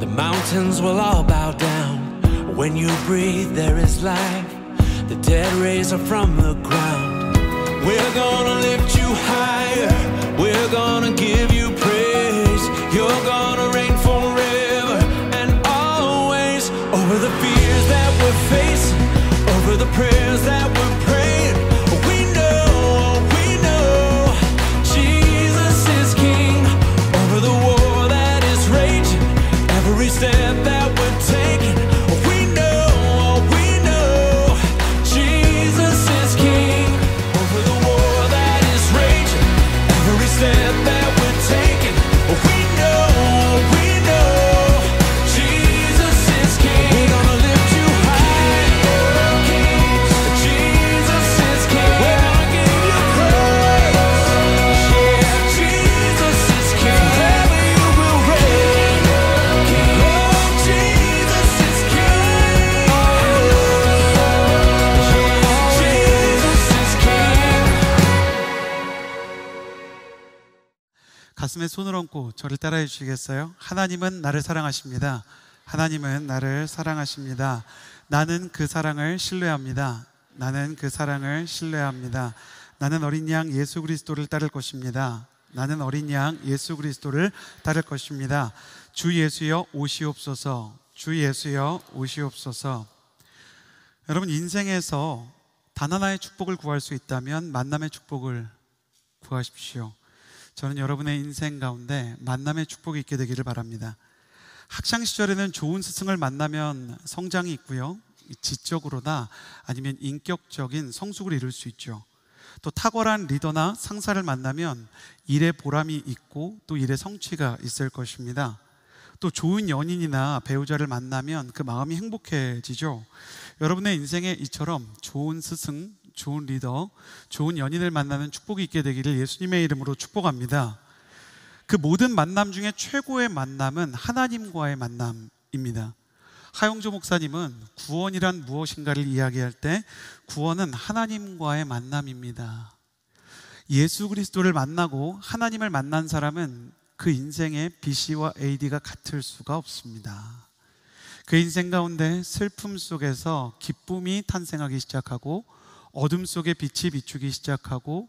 The mountains will all bow down. When you breathe, there is life. The dead raise up from the ground. We're gonna lift you higher. We're gonna give you praise. You're gonna reign forever and always. Over the fears that we're facing, over the prayers that we're praying, we know Jesus is King. Over the war that is raging, every step that we're taking, we know Jesus is King. Over the war that is raging, every step that we're taking, we know Jesus is King. We're gonna lift you high, Jesus is King. We're gonna give you praise, yeah, Jesus is King. Forever you will reign, oh, Jesus is King. Jesus is King. 가슴에 손을 얹고 저를 따라해 주시겠어요? 하나님은 나를 사랑하십니다. 하나님은 나를 사랑하십니다. 나는 그 사랑을 신뢰합니다. 나는 그 사랑을 신뢰합니다. 나는 어린 양 예수 그리스도를 따를 것입니다. 나는 어린 양 예수 그리스도를 따를 것입니다. 주 예수여 오시옵소서. 주 예수여 오시옵소서. 여러분, 인생에서 단 하나의 축복을 구할 수 있다면 만남의 축복을 구하십시오. 저는 여러분의 인생 가운데 만남의 축복이 있게 되기를 바랍니다. 학창시절에는 좋은 스승을 만나면 성장이 있고요, 지적으로나 아니면 인격적인 성숙을 이룰 수 있죠. 또 탁월한 리더나 상사를 만나면 일의 보람이 있고 또 일의 성취가 있을 것입니다. 또 좋은 연인이나 배우자를 만나면 그 마음이 행복해지죠. 여러분의 인생에 이처럼 좋은 스승, 좋은 리더, 좋은 연인을 만나는 축복이 있게 되기를 예수님의 이름으로 축복합니다. 그 모든 만남 중에 최고의 만남은 하나님과의 만남입니다. 하용조 목사님은 구원이란 무엇인가를 이야기할 때 구원은 하나님과의 만남입니다. 예수 그리스도를 만나고 하나님을 만난 사람은 그 인생의 BC와 AD가 같을 수가 없습니다. 그 인생 가운데 슬픔 속에서 기쁨이 탄생하기 시작하고 어둠 속에 빛이 비추기 시작하고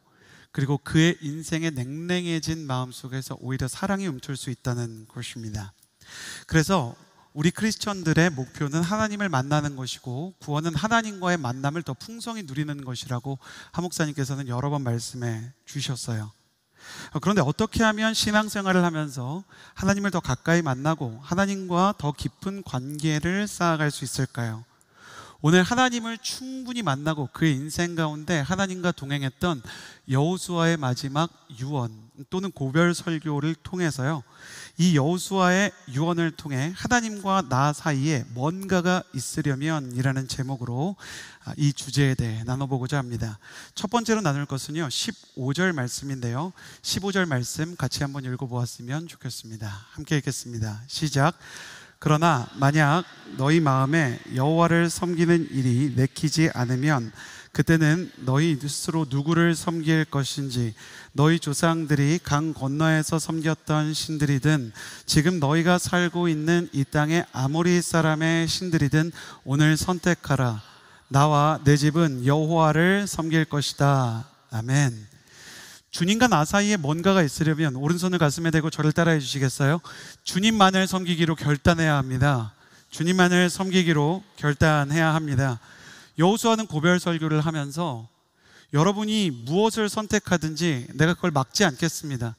그리고 그의 인생의 냉랭해진 마음 속에서 오히려 사랑이 움틀 수 있다는 것입니다. 그래서 우리 크리스천들의 목표는 하나님을 만나는 것이고 구원은 하나님과의 만남을 더 풍성히 누리는 것이라고 하 목사님께서는 여러 번 말씀해 주셨어요. 그런데 어떻게 하면 신앙생활을 하면서 하나님을 더 가까이 만나고 하나님과 더 깊은 관계를 쌓아갈 수 있을까요? 오늘 하나님을 충분히 만나고 그의 인생 가운데 하나님과 동행했던 여호수아의 마지막 유언 또는 고별 설교를 통해서요, 이 여호수아의 유언을 통해 하나님과 나 사이에 뭔가가 있으려면 이라는 제목으로 이 주제에 대해 나눠보고자 합니다. 첫 번째로 나눌 것은요 15절 말씀인데요, 15절 말씀 같이 한번 읽어보았으면 좋겠습니다. 함께 읽겠습니다. 시작. 그러나 만약 너희 마음에 여호와를 섬기는 일이 내키지 않으면 그때는 너희 스스로 누구를 섬길 것인지, 너희 조상들이 강 건너에서 섬겼던 신들이든 지금 너희가 살고 있는 이 땅의 아모리 사람의 신들이든 오늘 선택하라. 나와 내 집은 여호와를 섬길 것이다. 아멘. 주님과 나 사이에 뭔가가 있으려면 오른손을 가슴에 대고 저를 따라해 주시겠어요? 주님만을 섬기기로 결단해야 합니다. 주님만을 섬기기로 결단해야 합니다. 여호수아는 고별 설교를 하면서 여러분이 무엇을 선택하든지 내가 그걸 막지 않겠습니다.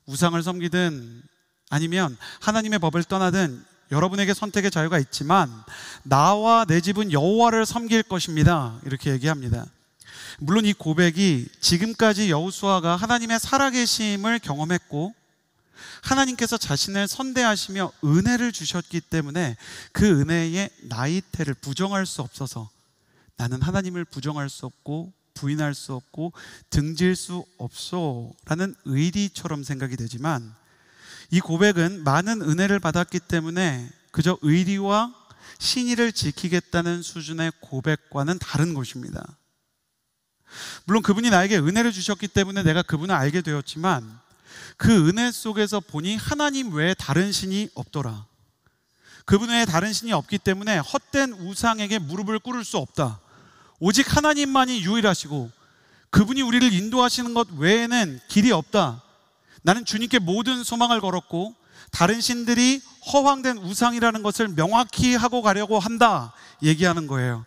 우상을 섬기든 아니면 하나님의 법을 떠나든 여러분에게 선택의 자유가 있지만 나와 내 집은 여호와를 섬길 것입니다. 이렇게 얘기합니다. 물론 이 고백이 지금까지 여호수아가 하나님의 살아계심을 경험했고 하나님께서 자신을 선대하시며 은혜를 주셨기 때문에 그 은혜의 나이테를 부정할 수 없어서 나는 하나님을 부정할 수 없고 부인할 수 없고 등질 수 없소 라는 의리처럼 생각이 되지만 이 고백은 많은 은혜를 받았기 때문에 그저 의리와 신의를 지키겠다는 수준의 고백과는 다른 것입니다. 물론 그분이 나에게 은혜를 주셨기 때문에 내가 그분을 알게 되었지만 그 은혜 속에서 보니 하나님 외에 다른 신이 없더라. 그분 외에 다른 신이 없기 때문에 헛된 우상에게 무릎을 꿇을 수 없다. 오직 하나님만이 유일하시고 그분이 우리를 인도하시는 것 외에는 길이 없다. 나는 주님께 모든 소망을 걸었고 다른 신들이 허황된 우상이라는 것을 명확히 하고 가려고 한다 얘기하는 거예요.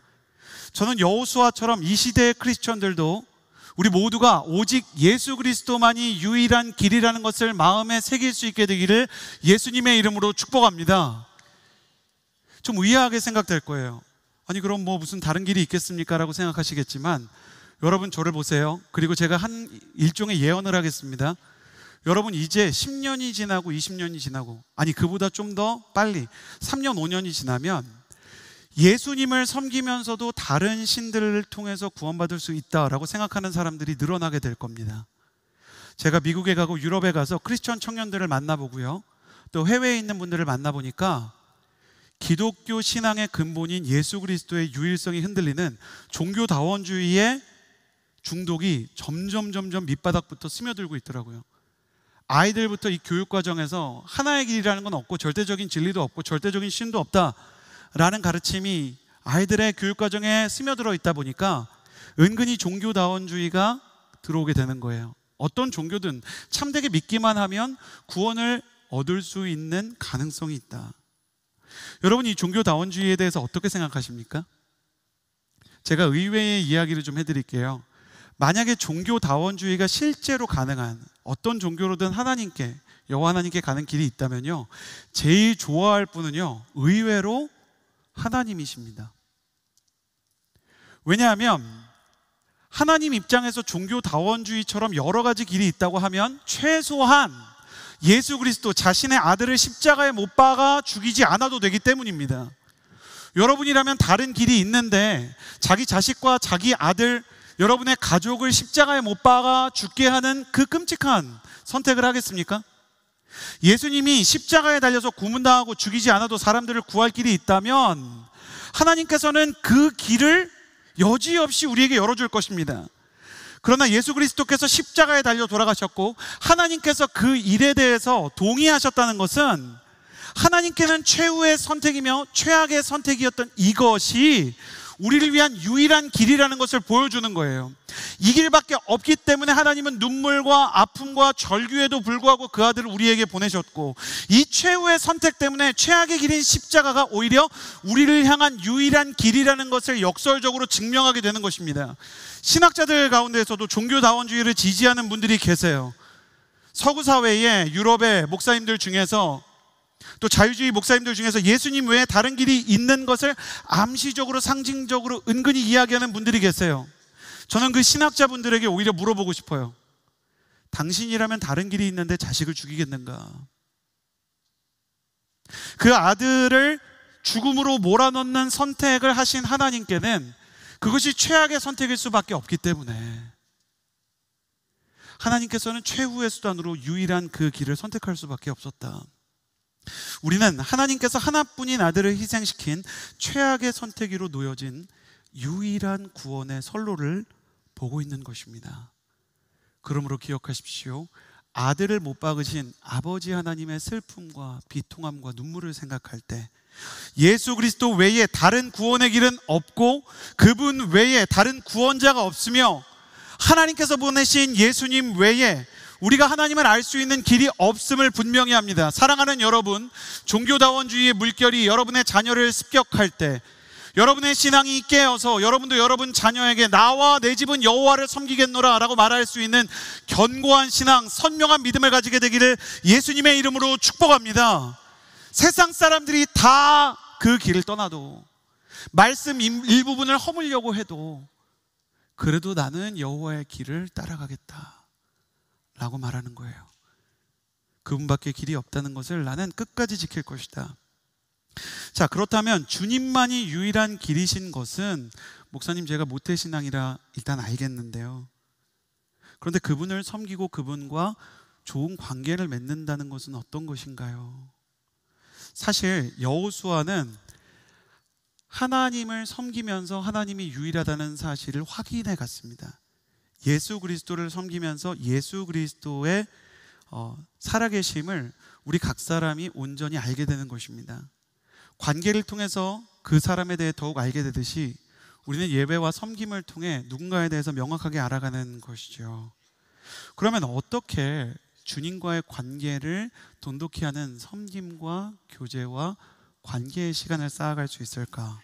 저는 여호수아처럼 이 시대의 크리스천들도 우리 모두가 오직 예수 그리스도만이 유일한 길이라는 것을 마음에 새길 수 있게 되기를 예수님의 이름으로 축복합니다. 좀 의아하게 생각될 거예요. 아니 그럼 뭐 무슨 다른 길이 있겠습니까? 라고 생각하시겠지만 여러분 저를 보세요. 그리고 제가 한 일종의 예언을 하겠습니다. 여러분 이제 10년이 지나고 20년이 지나고, 아니 그보다 좀 더 빨리 3년 5년이 지나면 예수님을 섬기면서도 다른 신들을 통해서 구원받을 수 있다라고 생각하는 사람들이 늘어나게 될 겁니다. 제가 미국에 가고 유럽에 가서 크리스천 청년들을 만나보고요, 또 해외에 있는 분들을 만나보니까 기독교 신앙의 근본인 예수 그리스도의 유일성이 흔들리는 종교다원주의의 중독이 점점 밑바닥부터 스며들고 있더라고요. 아이들부터 이 교육과정에서 하나의 길이라는 건 없고 절대적인 진리도 없고 절대적인 신도 없다라는 가르침이 아이들의 교육과정에 스며들어 있다 보니까 은근히 종교다원주의가 들어오게 되는 거예요. 어떤 종교든 참되게 믿기만 하면 구원을 얻을 수 있는 가능성이 있다. 여러분 이 종교다원주의에 대해서 어떻게 생각하십니까? 제가 의외의 이야기를 좀 해드릴게요. 만약에 종교다원주의가 실제로 가능한 어떤 종교로든 하나님께, 여호와 하나님께 가는 길이 있다면요, 제일 좋아할 분은요 의외로 하나님이십니다. 왜냐하면 하나님 입장에서 종교다원주의처럼 여러 가지 길이 있다고 하면 최소한 예수 그리스도 자신의 아들을 십자가에 못 박아 죽이지 않아도 되기 때문입니다. 여러분이라면 다른 길이 있는데 자기 자식과 자기 아들, 여러분의 가족을 십자가에 못 박아 죽게 하는 그 끔찍한 선택을 하겠습니까? 예수님이 십자가에 달려서 고문당하고 죽이지 않아도 사람들을 구할 길이 있다면 하나님께서는 그 길을 여지없이 우리에게 열어줄 것입니다. 그러나 예수 그리스도께서 십자가에 달려 돌아가셨고 하나님께서 그 일에 대해서 동의하셨다는 것은 하나님께는 최후의 선택이며 최악의 선택이었던 이것이 우리를 위한 유일한 길이라는 것을 보여주는 거예요. 이 길밖에 없기 때문에 하나님은 눈물과 아픔과 절규에도 불구하고 그 아들을 우리에게 보내셨고, 이 최후의 선택 때문에 최악의 길인 십자가가 오히려 우리를 향한 유일한 길이라는 것을 역설적으로 증명하게 되는 것입니다. 신학자들 가운데서도 종교다원주의를 지지하는 분들이 계세요. 서구 사회의 유럽의 목사님들 중에서, 또 자유주의 목사님들 중에서 예수님 외에 다른 길이 있는 것을 암시적으로 상징적으로 은근히 이야기하는 분들이 계세요. 저는 그 신학자분들에게 오히려 물어보고 싶어요. 당신이라면 다른 길이 있는데 자식을 죽이겠는가? 그 아들을 죽음으로 몰아넣는 선택을 하신 하나님께는 그것이 최악의 선택일 수밖에 없기 때문에 하나님께서는 최후의 수단으로 유일한 그 길을 선택할 수밖에 없었다. 우리는 하나님께서 하나뿐인 아들을 희생시킨 최악의 선택으로 놓여진 유일한 구원의 선로를 보고 있는 것입니다. 그러므로 기억하십시오. 아들을 못 박으신 아버지 하나님의 슬픔과 비통함과 눈물을 생각할 때 예수 그리스도 외에 다른 구원의 길은 없고 그분 외에 다른 구원자가 없으며 하나님께서 보내신 예수님 외에 우리가 하나님을 알 수 있는 길이 없음을 분명히 합니다. 사랑하는 여러분, 종교다원주의의 물결이 여러분의 자녀를 습격할 때, 여러분의 신앙이 깨어서 여러분도 여러분 자녀에게 나와 내 집은 여호와를 섬기겠노라 라고 말할 수 있는 견고한 신앙, 선명한 믿음을 가지게 되기를 예수님의 이름으로 축복합니다. 세상 사람들이 다 그 길을 떠나도, 말씀 일부분을 허물려고 해도 그래도 나는 여호와의 길을 따라가겠다 라고 말하는 거예요. 그분밖에 길이 없다는 것을 나는 끝까지 지킬 것이다. 자, 그렇다면 주님만이 유일한 길이신 것은, 목사님 제가 모태신앙이라 일단 알겠는데요, 그런데 그분을 섬기고 그분과 좋은 관계를 맺는다는 것은 어떤 것인가요? 사실 여호수아는 하나님을 섬기면서 하나님이 유일하다는 사실을 확인해 갔습니다. 예수 그리스도를 섬기면서 예수 그리스도의 살아계심을 우리 각 사람이 온전히 알게 되는 것입니다. 관계를 통해서 그 사람에 대해 더욱 알게 되듯이 우리는 예배와 섬김을 통해 누군가에 대해서 명확하게 알아가는 것이죠. 그러면 어떻게 주님과의 관계를 돈독히 하는 섬김과 교제와 관계의 시간을 쌓아갈 수 있을까?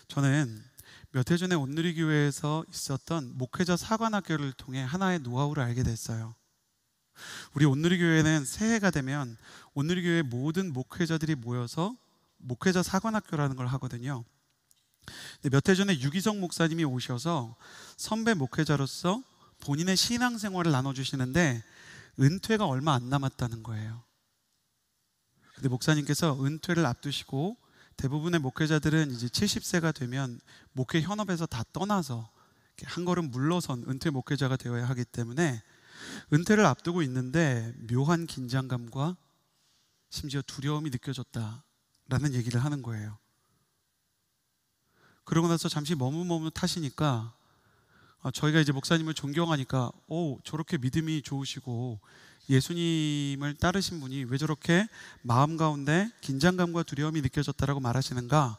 저는 몇 해 전에 온누리교회에서 있었던 목회자 사관학교를 통해 하나의 노하우를 알게 됐어요. 우리 온누리교회는 새해가 되면 온누리교회 모든 목회자들이 모여서 목회자 사관학교라는 걸 하거든요. 몇 해 전에 유기성 목사님이 오셔서 선배 목회자로서 본인의 신앙생활을 나눠주시는데 은퇴가 얼마 안 남았다는 거예요. 근데 목사님께서 은퇴를 앞두시고 대부분의 목회자들은 이제 70세가 되면 목회 현업에서 다 떠나서 한 걸음 물러선 은퇴 목회자가 되어야 하기 때문에 은퇴를 앞두고 있는데 묘한 긴장감과 심지어 두려움이 느껴졌다라는 얘기를 하는 거예요. 그러고 나서 잠시 머뭇머뭇하시니까 저희가 이제 목사님을 존경하니까 저렇게 믿음이 좋으시고 예수님을 따르신 분이 왜 저렇게 마음 가운데 긴장감과 두려움이 느껴졌다라고 말하시는가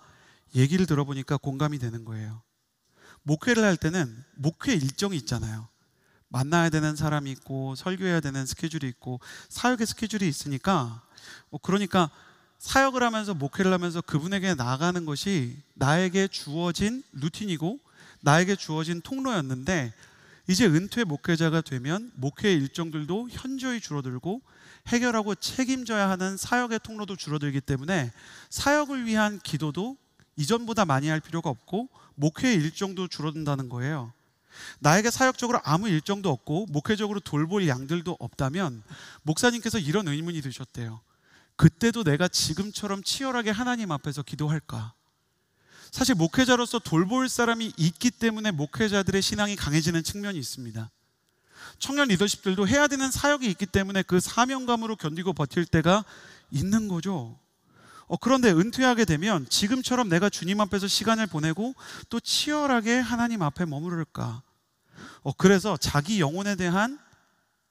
얘기를 들어보니까 공감이 되는 거예요. 목회를 할 때는 목회 일정이 있잖아요. 만나야 되는 사람이 있고 설교해야 되는 스케줄이 있고 사역의 스케줄이 있으니까 그러니까 사역을 하면서 목회를 하면서 그분에게 나아가는 것이 나에게 주어진 루틴이고 나에게 주어진 통로였는데 이제 은퇴 목회자가 되면 목회 일정들도 현저히 줄어들고 해결하고 책임져야 하는 사역의 통로도 줄어들기 때문에 사역을 위한 기도도 이전보다 많이 할 필요가 없고 목회 일정도 줄어든다는 거예요. 나에게 사역적으로 아무 일정도 없고 목회적으로 돌볼 양들도 없다면 목사님께서 이런 의문이 드셨대요. 그때도 내가 지금처럼 치열하게 하나님 앞에서 기도할까? 사실 목회자로서 돌볼 사람이 있기 때문에 목회자들의 신앙이 강해지는 측면이 있습니다. 청년 리더십들도 해야 되는 사역이 있기 때문에 그 사명감으로 견디고 버틸 때가 있는 거죠. 그런데 은퇴하게 되면 지금처럼 내가 주님 앞에서 시간을 보내고 또 치열하게 하나님 앞에 머무를까? 그래서 자기 영혼에 대한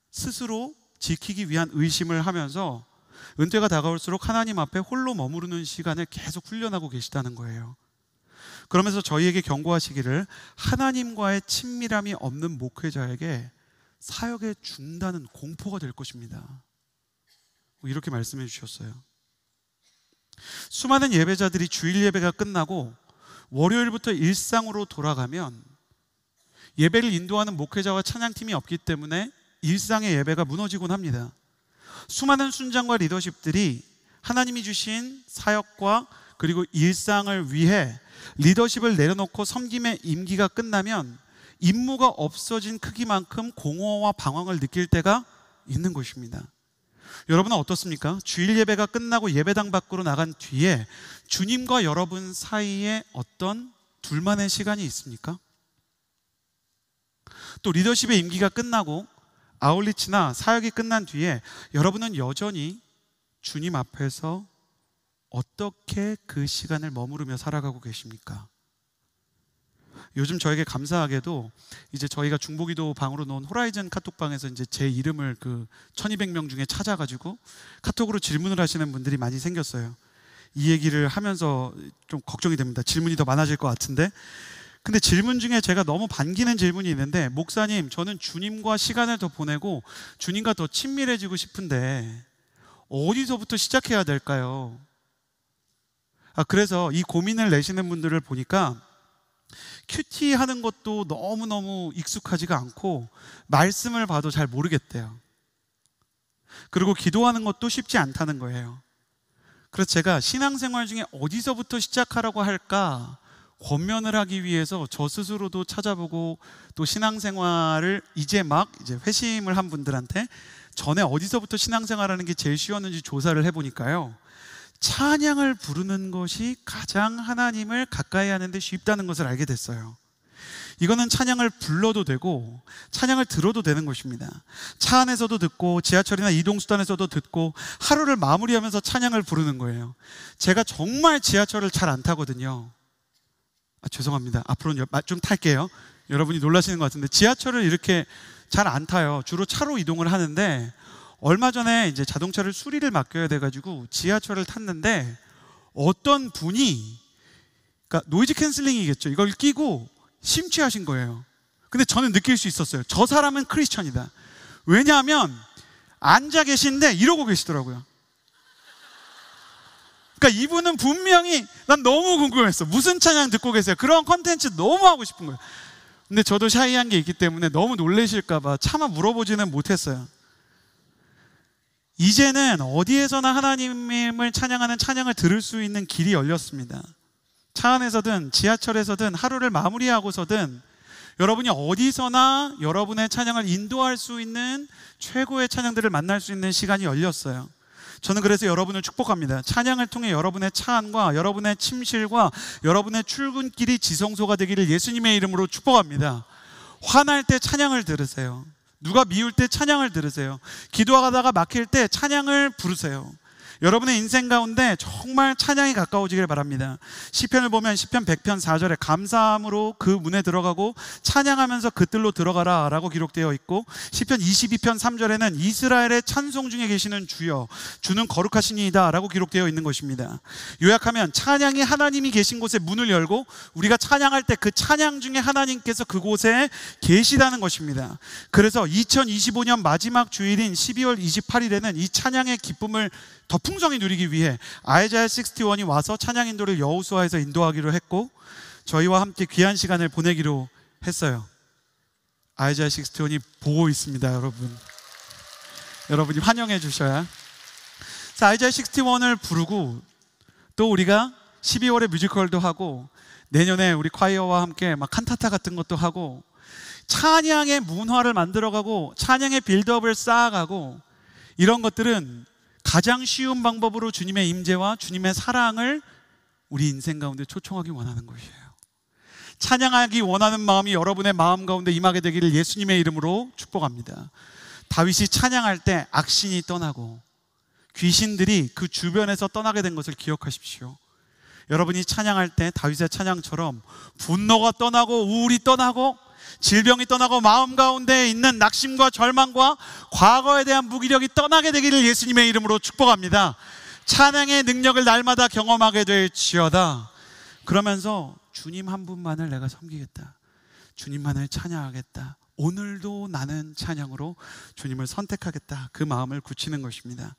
스스로 지키기 위한 의심을 하면서 은퇴가 다가올수록 하나님 앞에 홀로 머무르는 시간을 계속 훈련하고 계시다는 거예요. 그러면서 저희에게 경고하시기를 하나님과의 친밀함이 없는 목회자에게 사역의 중단은 공포가 될 것입니다. 이렇게 말씀해 주셨어요. 수많은 예배자들이 주일 예배가 끝나고 월요일부터 일상으로 돌아가면 예배를 인도하는 목회자와 찬양팀이 없기 때문에 일상의 예배가 무너지곤 합니다. 수많은 순장과 리더십들이 하나님이 주신 사역과 그리고 일상을 위해 리더십을 내려놓고 섬김의 임기가 끝나면 임무가 없어진 크기만큼 공허와 방황을 느낄 때가 있는 것입니다. 여러분은 어떻습니까? 주일 예배가 끝나고 예배당 밖으로 나간 뒤에 주님과 여러분 사이에 어떤 둘만의 시간이 있습니까? 또 리더십의 임기가 끝나고 아울리치나 사역이 끝난 뒤에 여러분은 여전히 주님 앞에서 어떻게 그 시간을 머무르며 살아가고 계십니까? 요즘 저에게 감사하게도 이제 저희가 중보기도 방으로 놓은 호라이즌 카톡방에서 이제 제 이름을 1200명 중에 찾아가지고 카톡으로 질문을 하시는 분들이 많이 생겼어요. 이 얘기를 하면서 좀 걱정이 됩니다. 질문이 더 많아질 것 같은데. 근데 질문 중에 제가 너무 반기는 질문이 있는데, 목사님, 저는 주님과 시간을 더 보내고 주님과 더 친밀해지고 싶은데 어디서부터 시작해야 될까요? 그래서 이 고민을 내시는 분들을 보니까 큐티 하는 것도 너무너무 익숙하지가 않고 말씀을 봐도 잘 모르겠대요. 그리고 기도하는 것도 쉽지 않다는 거예요. 그래서 제가 신앙생활 중에 어디서부터 시작하라고 할까 권면을 하기 위해서 저 스스로도 찾아보고 또 신앙생활을 이제 회심을 한 분들한테 전에 어디서부터 신앙생활하는 게 제일 쉬웠는지 조사를 해보니까요, 찬양을 부르는 것이 가장 하나님을 가까이 하는 데 쉽다는 것을 알게 됐어요. 이거는 찬양을 불러도 되고 찬양을 들어도 되는 것입니다. 차 안에서도 듣고 지하철이나 이동수단에서도 듣고 하루를 마무리하면서 찬양을 부르는 거예요. 제가 정말 지하철을 잘 안 타거든요. 죄송합니다. 앞으로는 좀 탈게요. 여러분이 놀라시는 것 같은데 지하철을 이렇게 잘 안 타요. 주로 차로 이동을 하는데 얼마 전에 이제 자동차를 수리를 맡겨야 돼가지고 지하철을 탔는데 어떤 분이, 그러니까 노이즈 캔슬링이겠죠. 이걸 끼고 심취하신 거예요. 근데 저는 느낄 수 있었어요. 저 사람은 크리스천이다. 왜냐하면 앉아 계신데 이러고 계시더라고요. 그러니까 이분은 분명히, 난 너무 궁금했어. 무슨 찬양 듣고 계세요? 그런 컨텐츠 너무 하고 싶은 거예요. 근데 저도 샤이한 게 있기 때문에 너무 놀라실까봐 차마 물어보지는 못했어요. 이제는 어디에서나 하나님을 찬양하는 찬양을 들을 수 있는 길이 열렸습니다. 차 안에서든 지하철에서든 하루를 마무리하고서든 여러분이 어디서나 여러분의 찬양을 인도할 수 있는 최고의 찬양들을 만날 수 있는 시간이 열렸어요. 저는 그래서 여러분을 축복합니다. 찬양을 통해 여러분의 차 안과 여러분의 침실과 여러분의 출근길이 지성소가 되기를 예수님의 이름으로 축복합니다. 화날 때 찬양을 들으세요. 누가 미울 때 찬양을 들으세요. 기도하다가 막힐 때 찬양을 부르세요. 여러분의 인생 가운데 정말 찬양이 가까워지길 바랍니다. 시편을 보면 시편 100편 4절에 감사함으로 그 문에 들어가고 찬양하면서 그 뜰로 들어가라 라고 기록되어 있고, 시편 22편 3절에는 이스라엘의 찬송 중에 계시는 주여 주는 거룩하시니이다 라고 기록되어 있는 것입니다. 요약하면 찬양이 하나님이 계신 곳에 문을 열고 우리가 찬양할 때 그 찬양 중에 하나님께서 그곳에 계시다는 것입니다. 그래서 2025년 마지막 주일인 12월 28일에는 이 찬양의 기쁨을 더 풍성히 누리기 위해 아이자야 61이 와서 찬양 인도를 여호수아에서 인도하기로 했고, 저희와 함께 귀한 시간을 보내기로 했어요. 아이자야 61이 보고 있습니다. 여러분이 환영해 주셔야. 아이자야 61을 부르고, 또 우리가 12월에 뮤지컬도 하고 내년에 우리 콰이어와 함께 막 칸타타 같은 것도 하고 찬양의 문화를 만들어가고 찬양의 빌드업을 쌓아가고, 이런 것들은 가장 쉬운 방법으로 주님의 임재와 주님의 사랑을 우리 인생 가운데 초청하기 원하는 것이에요. 찬양하기 원하는 마음이 여러분의 마음 가운데 임하게 되기를 예수님의 이름으로 축복합니다. 다윗이 찬양할 때 악신이 떠나고 귀신들이 그 주변에서 떠나게 된 것을 기억하십시오. 여러분이 찬양할 때 다윗의 찬양처럼 분노가 떠나고 우울이 떠나고 질병이 떠나고 마음 가운데 있는 낙심과 절망과 과거에 대한 무기력이 떠나게 되기를 예수님의 이름으로 축복합니다. 찬양의 능력을 날마다 경험하게 될지어다. 그러면서 주님 한 분만을 내가 섬기겠다, 주님만을 찬양하겠다, 오늘도 나는 찬양으로 주님을 선택하겠다, 그 마음을 굳히는 것입니다.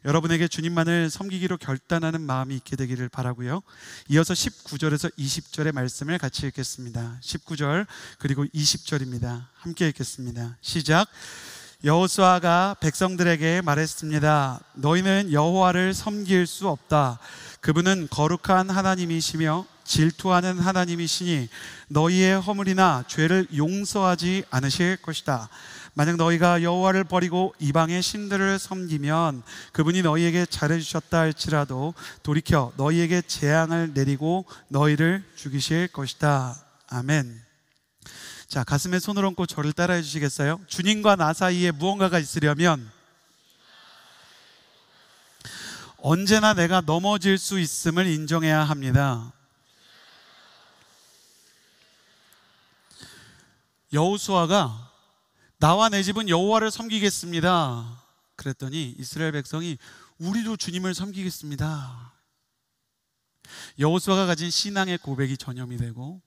여러분에게 주님만을 섬기기로 결단하는 마음이 있게 되기를 바라고요. 이어서 19절에서 20절의 말씀을 같이 읽겠습니다. 19절 그리고 20절입니다. 함께 읽겠습니다. 시작. 여호수아가 백성들에게 말했습니다. 너희는 여호와를 섬길 수 없다. 그분은 거룩한 하나님이시며 질투하는 하나님이시니 너희의 허물이나 죄를 용서하지 않으실 것이다. 만약 너희가 여호와를 버리고 이방의 신들을 섬기면 그분이 너희에게 잘해주셨다 할지라도 돌이켜 너희에게 재앙을 내리고 너희를 죽이실 것이다. 아멘. 자, 가슴에 손을 얹고 저를 따라해 주시겠어요? 주님과 나 사이에 무언가가 있으려면 언제나 내가 넘어질 수 있음을 인정해야 합니다. 여호수아가 나와 내 집은 여호와를 섬기겠습니다 그랬더니 이스라엘 백성이 우리도 주님을 섬기겠습니다. 여호수아가 가진 신앙의 고백이 전염이 되고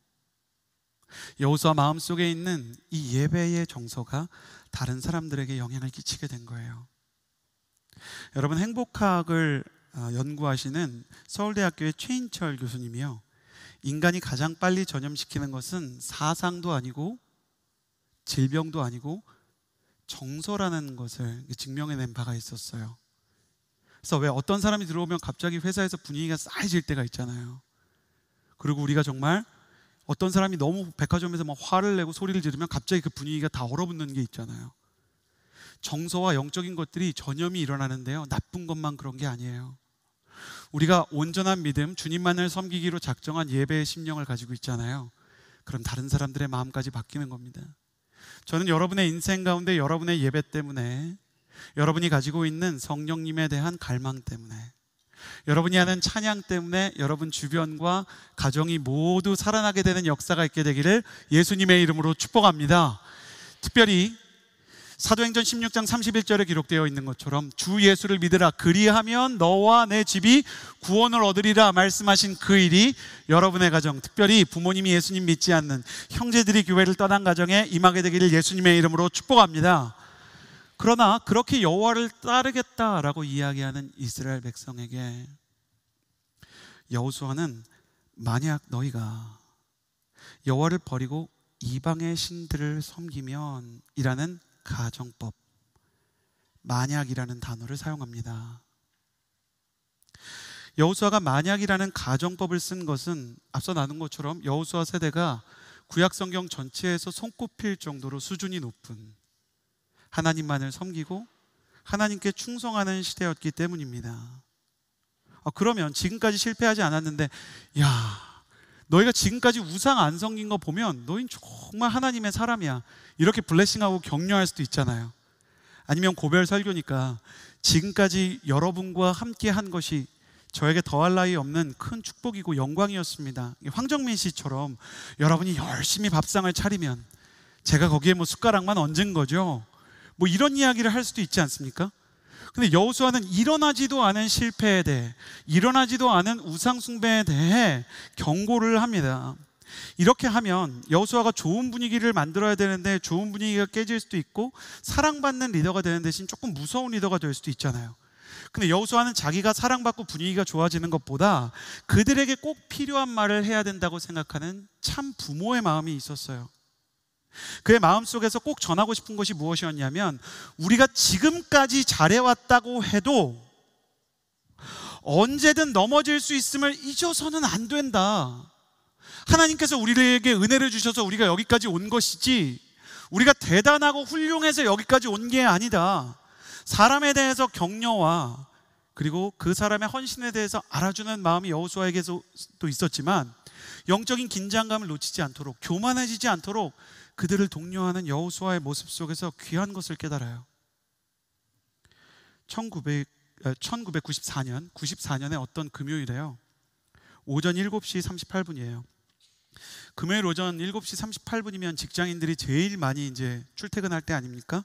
여호수아 마음속에 있는 이 예배의 정서가 다른 사람들에게 영향을 끼치게 된 거예요. 여러분, 행복학을 연구하시는 서울대학교의 최인철 교수님이요, 인간이 가장 빨리 전염시키는 것은 사상도 아니고 질병도 아니고 정서라는 것을 증명해낸 바가 있었어요. 그래서 왜 어떤 사람이 들어오면 갑자기 회사에서 분위기가 싸해질 때가 있잖아요. 그리고 우리가 정말 어떤 사람이 너무 백화점에서 막 화를 내고 소리를 지르면 갑자기 그 분위기가 다 얼어붙는 게 있잖아요. 정서와 영적인 것들이 전염이 일어나는데요, 나쁜 것만 그런 게 아니에요. 우리가 온전한 믿음, 주님만을 섬기기로 작정한 예배의 심령을 가지고 있잖아요. 그럼 다른 사람들의 마음까지 바뀌는 겁니다. 저는 여러분의 인생 가운데 여러분의 예배 때문에, 여러분이 가지고 있는 성령님에 대한 갈망 때문에, 여러분이 하는 찬양 때문에 여러분 주변과 가정이 모두 살아나게 되는 역사가 있게 되기를 예수님의 이름으로 축복합니다. 특별히 사도행전 16장 31절에 기록되어 있는 것처럼 주 예수를 믿으라, 그리하면 너와 내 집이 구원을 얻으리라 말씀하신 그 일이 여러분의 가정, 특별히 부모님이 예수님 믿지 않는 형제들이 교회를 떠난 가정에 임하게 되기를 예수님의 이름으로 축복합니다. 그러나 그렇게 여호와를 따르겠다라고 이야기하는 이스라엘 백성에게 여호수아는 만약 너희가 여호와를 버리고 이방의 신들을 섬기면 이라는 가정법, 만약이라는 단어를 사용합니다. 여호수아가 만약이라는 가정법을 쓴 것은 앞서 나눈 것처럼 여호수아 세대가 구약성경 전체에서 손꼽힐 정도로 수준이 높은 하나님만을 섬기고 하나님께 충성하는 시대였기 때문입니다. 그러면 지금까지 실패하지 않았는데, 야, 너희가 지금까지 우상 안 섬긴 거 보면 너희는 정말 하나님의 사람이야, 이렇게 블레싱하고 격려할 수도 있잖아요. 아니면 고별 설교니까 지금까지 여러분과 함께 한 것이 저에게 더할 나위 없는 큰 축복이고 영광이었습니다. 황정민 씨처럼 여러분이 열심히 밥상을 차리면 제가 거기에 뭐 숟가락만 얹은 거죠, 뭐 이런 이야기를 할 수도 있지 않습니까? 근데 여호수아는 일어나지도 않은 실패에 대해, 일어나지도 않은 우상 숭배에 대해 경고를 합니다. 이렇게 하면 여호수아가 좋은 분위기를 만들어야 되는데 좋은 분위기가 깨질 수도 있고 사랑받는 리더가 되는 대신 조금 무서운 리더가 될 수도 있잖아요. 근데 여호수아는 자기가 사랑받고 분위기가 좋아지는 것보다 그들에게 꼭 필요한 말을 해야 된다고 생각하는 참 부모의 마음이 있었어요. 그의 마음속에서 꼭 전하고 싶은 것이 무엇이었냐면, 우리가 지금까지 잘해왔다고 해도 언제든 넘어질 수 있음을 잊어서는 안 된다. 하나님께서 우리에게 은혜를 주셔서 우리가 여기까지 온 것이지 우리가 대단하고 훌륭해서 여기까지 온 게 아니다. 사람에 대해서 격려와 그리고 그 사람의 헌신에 대해서 알아주는 마음이 여호수아에게도 있었지만, 영적인 긴장감을 놓치지 않도록, 교만해지지 않도록 그들을 독려하는 여호수아의 모습 속에서 귀한 것을 깨달아요. 1994년에 어떤 금요일에요, 오전 7시 38분이에요. 금요일 오전 7시 38분이면 직장인들이 제일 많이 이제 출퇴근할 때 아닙니까?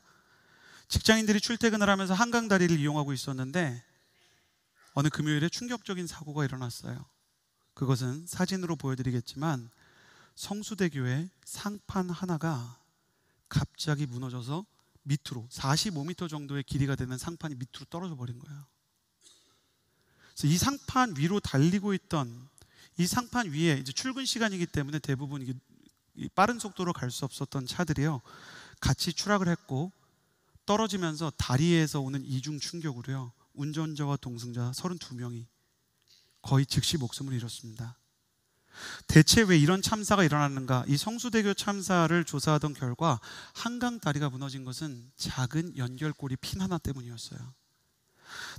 직장인들이 출퇴근을 하면서 한강다리를 이용하고 있었는데 어느 금요일에 충격적인 사고가 일어났어요. 그것은 사진으로 보여드리겠지만 성수대교의 상판 하나가 갑자기 무너져서 밑으로 45m 정도의 길이가 되는 상판이 밑으로 떨어져 버린 거예요. 그래서 이 상판 위로 달리고 있던, 이 상판 위에 이제 출근 시간이기 때문에 대부분 이게 빠른 속도로 갈 수 없었던 차들이요, 같이 추락을 했고 떨어지면서 다리에서 오는 이중 충격으로요, 운전자와 동승자 32명이 거의 즉시 목숨을 잃었습니다. 대체 왜 이런 참사가 일어났는가? 이 성수대교 참사를 조사하던 결과 한강 다리가 무너진 것은 작은 연결고리 핀 하나 때문이었어요.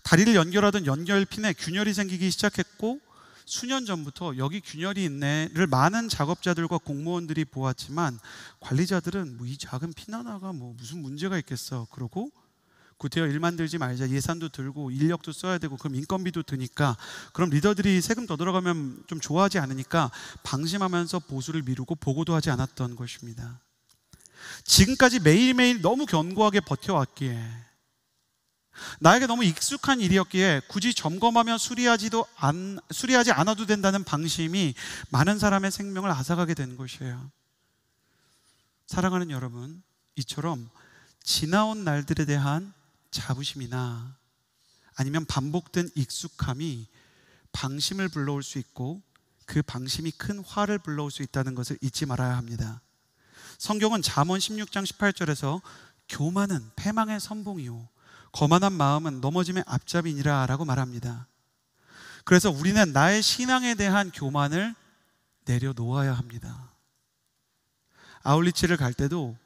다리를 연결하던 연결핀에 균열이 생기기 시작했고, 수년 전부터 여기 균열이 있네를 많은 작업자들과 공무원들이 보았지만 관리자들은 뭐 이 작은 핀 하나가 뭐 무슨 문제가 있겠어, 그러고 구태여 일 만들지 말자, 예산도 들고 인력도 써야 되고 그럼 인건비도 드니까, 그럼 리더들이 세금 더 들어가면 좀 좋아하지 않으니까 방심하면서 보수를 미루고 보고도 하지 않았던 것입니다. 지금까지 매일매일 너무 견고하게 버텨왔기에, 나에게 너무 익숙한 일이었기에 굳이 점검하며 수리하지 않아도 된다는 방심이 많은 사람의 생명을 앗아가게 된 것이에요. 사랑하는 여러분, 이처럼 지나온 날들에 대한 자부심이나 아니면 반복된 익숙함이 방심을 불러올 수 있고 그 방심이 큰 화를 불러올 수 있다는 것을 잊지 말아야 합니다. 성경은 잠언 16장 18절에서 교만은 패망의 선봉이요 거만한 마음은 넘어짐의 앞잡이니라 라고 말합니다. 그래서 우리는 나의 신앙에 대한 교만을 내려놓아야 합니다. 아울리치를 갈 때도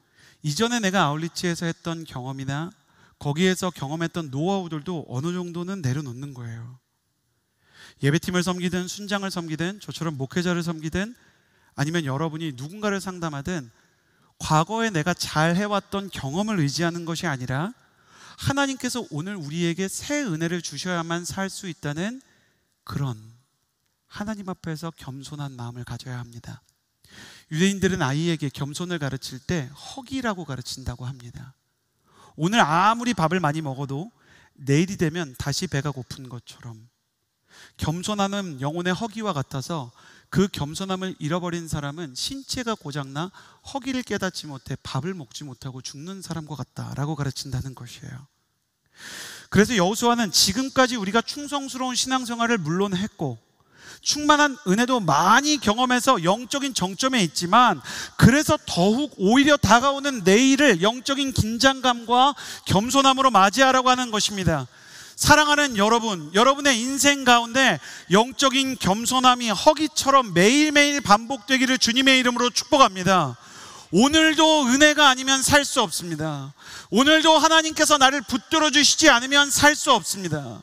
이전에 내가 아울리치에서 했던 경험이나 거기에서 경험했던 노하우들도 어느 정도는 내려놓는 거예요. 예배팀을 섬기든 순장을 섬기든 저처럼 목회자를 섬기든 아니면 여러분이 누군가를 상담하든 과거에 내가 잘 해왔던 경험을 의지하는 것이 아니라 하나님께서 오늘 우리에게 새 은혜를 주셔야만 살 수 있다는 그런 하나님 앞에서 겸손한 마음을 가져야 합니다. 유대인들은 아이에게 겸손을 가르칠 때 허기라고 가르친다고 합니다. 오늘 아무리 밥을 많이 먹어도 내일이 되면 다시 배가 고픈 것처럼 겸손함은 영혼의 허기와 같아서 그 겸손함을 잃어버린 사람은 신체가 고장나 허기를 깨닫지 못해 밥을 먹지 못하고 죽는 사람과 같다라고 가르친다는 것이에요. 그래서 여호수아는 지금까지 우리가 충성스러운 신앙생활을 물론 했고 충만한 은혜도 많이 경험해서 영적인 정점에 있지만 그래서 더욱 오히려 다가오는 내일을 영적인 긴장감과 겸손함으로 맞이하라고 하는 것입니다. 사랑하는 여러분, 여러분의 인생 가운데 영적인 겸손함이 허기처럼 매일매일 반복되기를 주님의 이름으로 축복합니다. 오늘도 은혜가 아니면 살 수 없습니다. 오늘도 하나님께서 나를 붙들어 주시지 않으면 살 수 없습니다.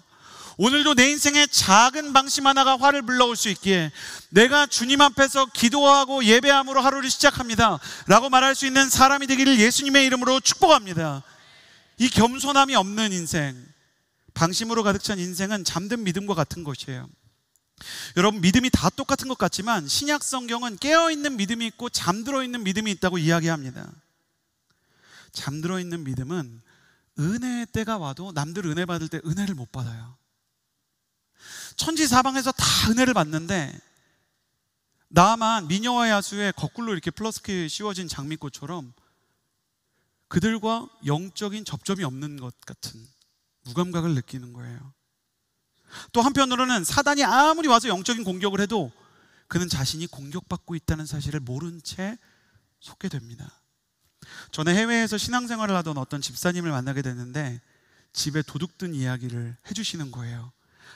오늘도 내 인생에 작은 방심 하나가 화를 불러올 수 있기에 내가 주님 앞에서 기도하고 예배함으로 하루를 시작합니다 라고 말할 수 있는 사람이 되기를 예수님의 이름으로 축복합니다. 이 겸손함이 없는 인생, 방심으로 가득 찬 인생은 잠든 믿음과 같은 것이에요. 여러분, 믿음이 다 똑같은 것 같지만 신약 성경은 깨어있는 믿음이 있고 잠들어 있는 믿음이 있다고 이야기합니다. 잠들어 있는 믿음은 은혜의 때가 와도 남들 은혜 받을 때 은혜를 못 받아요. 천지사방에서 다 은혜를 받는데 나만 미녀와 야수의 거꾸로 이렇게 플러스키 씌워진 장미꽃처럼 그들과 영적인 접점이 없는 것 같은 무감각을 느끼는 거예요. 또 한편으로는 사단이 아무리 와서 영적인 공격을 해도 그는 자신이 공격받고 있다는 사실을 모른 채 속게 됩니다. 전에 해외에서 신앙생활을 하던 어떤 집사님을 만나게 됐는데 집에 도둑 든 이야기를 해주시는 거예요.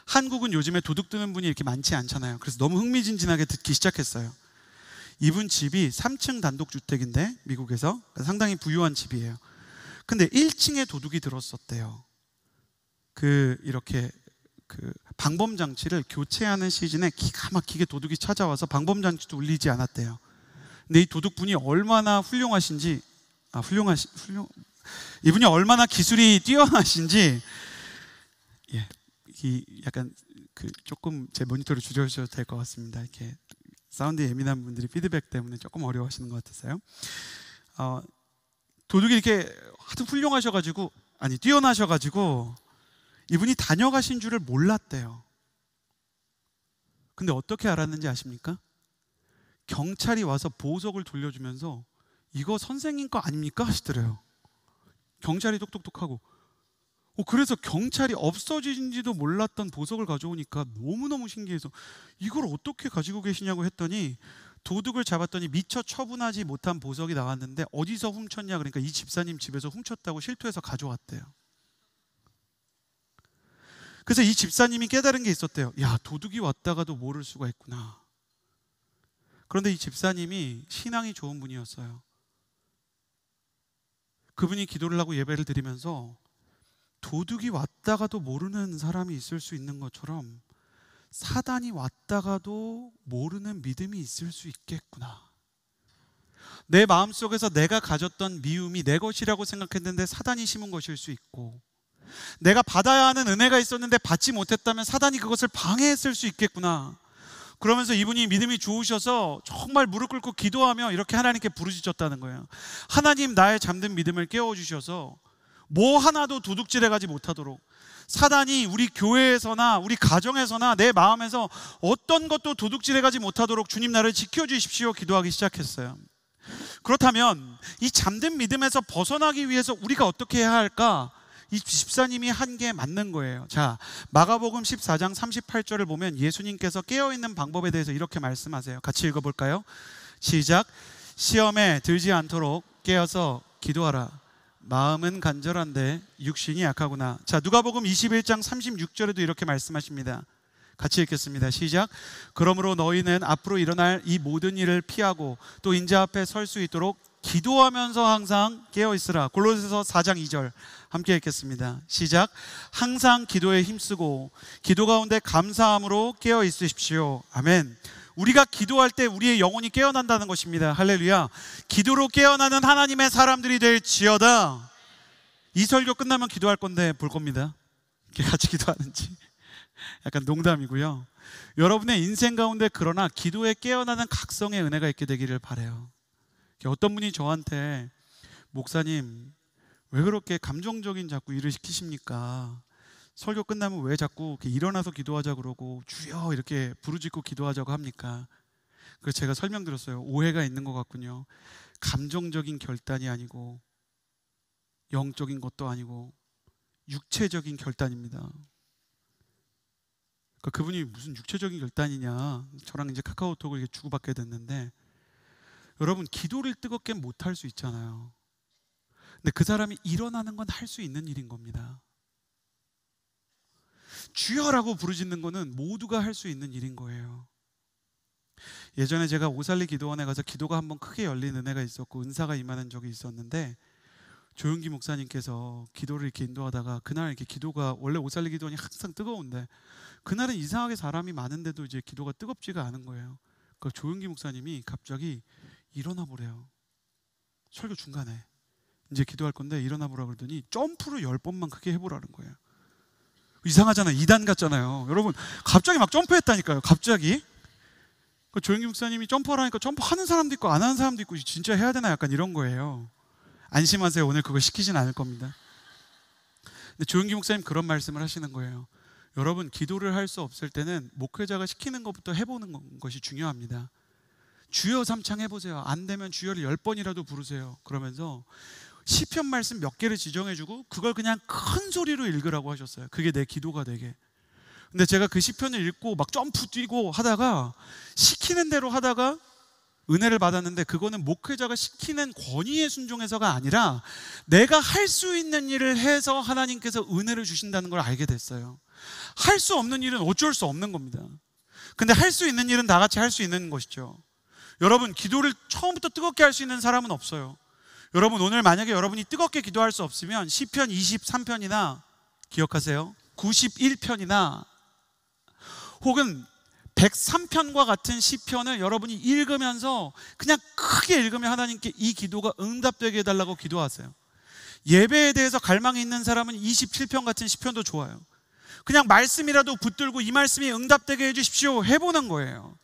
한국은 요즘에 도둑 드는 분이 이렇게 많지 않잖아요. 그래서 너무 흥미진진하게 듣기 시작했어요. 이분 집이 3층 단독주택인데 미국에서 상당히 부유한 집이에요. 근데 1층에 도둑이 들었었대요. 이렇게 방범장치를 교체하는 시즌에 기가 막히게 도둑이 찾아와서 방범장치도 울리지 않았대요. 근데 이 도둑분이 얼마나 훌륭하신지, 이분이 얼마나 기술이 뛰어나신지, 약간 조금 제 모니터를 줄여주셔도 될 것 같습니다. 이렇게 사운드에 예민한 분들이 피드백 때문에 조금 어려워하시는 것 같아서요. 도둑이 이렇게 하도 훌륭하셔가지고, 뛰어나셔가지고 이분이 다녀가신 줄을 몰랐대요. 근데 어떻게 알았는지 아십니까? 경찰이 와서 보석을 돌려주면서 이거 선생님 거 아닙니까? 하시더래요. 경찰이 똑똑똑하고. 그래서 경찰이 없어진지도 몰랐던 보석을 가져오니까 너무너무 신기해서 이걸 어떻게 가지고 계시냐고 했더니 도둑을 잡았더니 미처 처분하지 못한 보석이 나왔는데 어디서 훔쳤냐 그러니까 이 집사님 집에서 훔쳤다고 실토해서 가져왔대요. 그래서 이 집사님이 깨달은 게 있었대요. 야, 도둑이 왔다가도 모를 수가 있구나. 그런데 이 집사님이 신앙이 좋은 분이었어요. 그분이 기도를 하고 예배를 드리면서 도둑이 왔다가도 모르는 사람이 있을 수 있는 것처럼 사단이 왔다가도 모르는 믿음이 있을 수 있겠구나. 내 마음속에서 내가 가졌던 미움이 내 것이라고 생각했는데 사단이 심은 것일 수 있고, 내가 받아야 하는 은혜가 있었는데 받지 못했다면 사단이 그것을 방해했을 수 있겠구나. 그러면서 이분이 믿음이 좋으셔서 정말 무릎 꿇고 기도하며 이렇게 하나님께 부르짖었다는 거예요. 하나님, 나의 잠든 믿음을 깨워주셔서 뭐 하나도 도둑질해가지 못하도록, 사단이 우리 교회에서나 우리 가정에서나 내 마음에서 어떤 것도 도둑질해가지 못하도록 주님 나를 지켜주십시오 기도하기 시작했어요. 그렇다면 이 잠든 믿음에서 벗어나기 위해서 우리가 어떻게 해야 할까? 이 집사님이 한 게 맞는 거예요. 자, 마가복음 14장 38절을 보면 예수님께서 깨어있는 방법에 대해서 이렇게 말씀하세요. 같이 읽어볼까요? 시작. 시험에 들지 않도록 깨어서 기도하라. 마음은 간절한데 육신이 약하구나. 자, 누가복음 21장 36절에도 이렇게 말씀하십니다. 같이 읽겠습니다. 시작. 그러므로 너희는 앞으로 일어날 이 모든 일을 피하고 또 인자 앞에 설 수 있도록 기도하면서 항상 깨어있으라. 골로새서 4장 2절 함께 읽겠습니다. 시작. 항상 기도에 힘쓰고 기도 가운데 감사함으로 깨어있으십시오. 아멘. 우리가 기도할 때 우리의 영혼이 깨어난다는 것입니다. 할렐루야. 기도로 깨어나는 하나님의 사람들이 될지어다. 이 설교 끝나면 기도할 건데 볼 겁니다. 같이 기도하는지. 약간 농담이고요. 여러분의 인생 가운데 그러나 기도에 깨어나는 각성의 은혜가 있게 되기를 바라요. 어떤 분이 저한테 목사님, 왜 그렇게 감정적인 자꾸 일을 시키십니까? 설교 끝나면 왜 자꾸 이렇게 일어나서 기도하자 그러고 주여 이렇게 부르짖고 기도하자고 합니까? 그래서 제가 설명드렸어요. 오해가 있는 것 같군요. 감정적인 결단이 아니고 영적인 것도 아니고 육체적인 결단입니다. 그러니까 그분이 무슨 육체적인 결단이냐, 저랑 이제 카카오톡을 이렇게 주고받게 됐는데, 여러분 기도를 뜨겁게 못할 수 있잖아요. 근데 그 사람이 일어나는 건 할 수 있는 일인 겁니다. 주여라고 부르짖는 거는 모두가 할 수 있는 일인 거예요. 예전에 제가 오살리 기도원에 가서 기도가 한번 크게 열린 은혜가 있었고 은사가 임하는 적이 있었는데, 조용기 목사님께서 기도를 이렇게 인도하다가 그날 이렇게 기도가, 원래 오살리 기도원이 항상 뜨거운데 그날은 이상하게 사람이 많은데도 이제 기도가 뜨겁지가 않은 거예요. 그러니까 조용기 목사님이 갑자기 일어나 보래요. 설교 중간에 이제 기도할 건데 일어나 보라 그러더니 점프를 10번만 크게 해보라는 거예요. 이상하잖아요. 2단 같잖아요. 여러분 갑자기 막 점프했다니까요. 갑자기. 조용기 목사님이 점프하라니까 점프하는 사람도 있고 안 하는 사람도 있고 진짜 해야 되나 약간 이런 거예요. 안심하세요. 오늘 그거 시키진 않을 겁니다. 근데 조용기 목사님 그런 말씀을 하시는 거예요. 여러분 기도를 할 수 없을 때는 목회자가 시키는 것부터 해보는 것이 중요합니다. 주여 3창 해보세요. 안 되면 주여를 10번이라도 부르세요. 그러면서 시편 말씀 몇 개를 지정해주고 그걸 그냥 큰 소리로 읽으라고 하셨어요. 그게 내 기도가 되게. 근데 제가 그 시편을 읽고 막 점프 뛰고 하다가 시키는 대로 하다가 은혜를 받았는데, 그거는 목회자가 시키는 권위에 순종해서가 아니라 내가 할 수 있는 일을 해서 하나님께서 은혜를 주신다는 걸 알게 됐어요. 할 수 없는 일은 어쩔 수 없는 겁니다. 근데 할 수 있는 일은 다 같이 할 수 있는 것이죠. 여러분 기도를 처음부터 뜨겁게 할 수 있는 사람은 없어요. 여러분 오늘 만약에 여러분이 뜨겁게 기도할 수 없으면 시편 23편이나 기억하세요? 91편이나 혹은 103편과 같은 시편을 여러분이 읽으면서 그냥 크게 읽으면 하나님께 이 기도가 응답되게 해달라고 기도하세요. 예배에 대해서 갈망이 있는 사람은 27편 같은 시편도 좋아요. 그냥 말씀이라도 붙들고 이 말씀이 응답되게 해주십시오 해보는 거예요.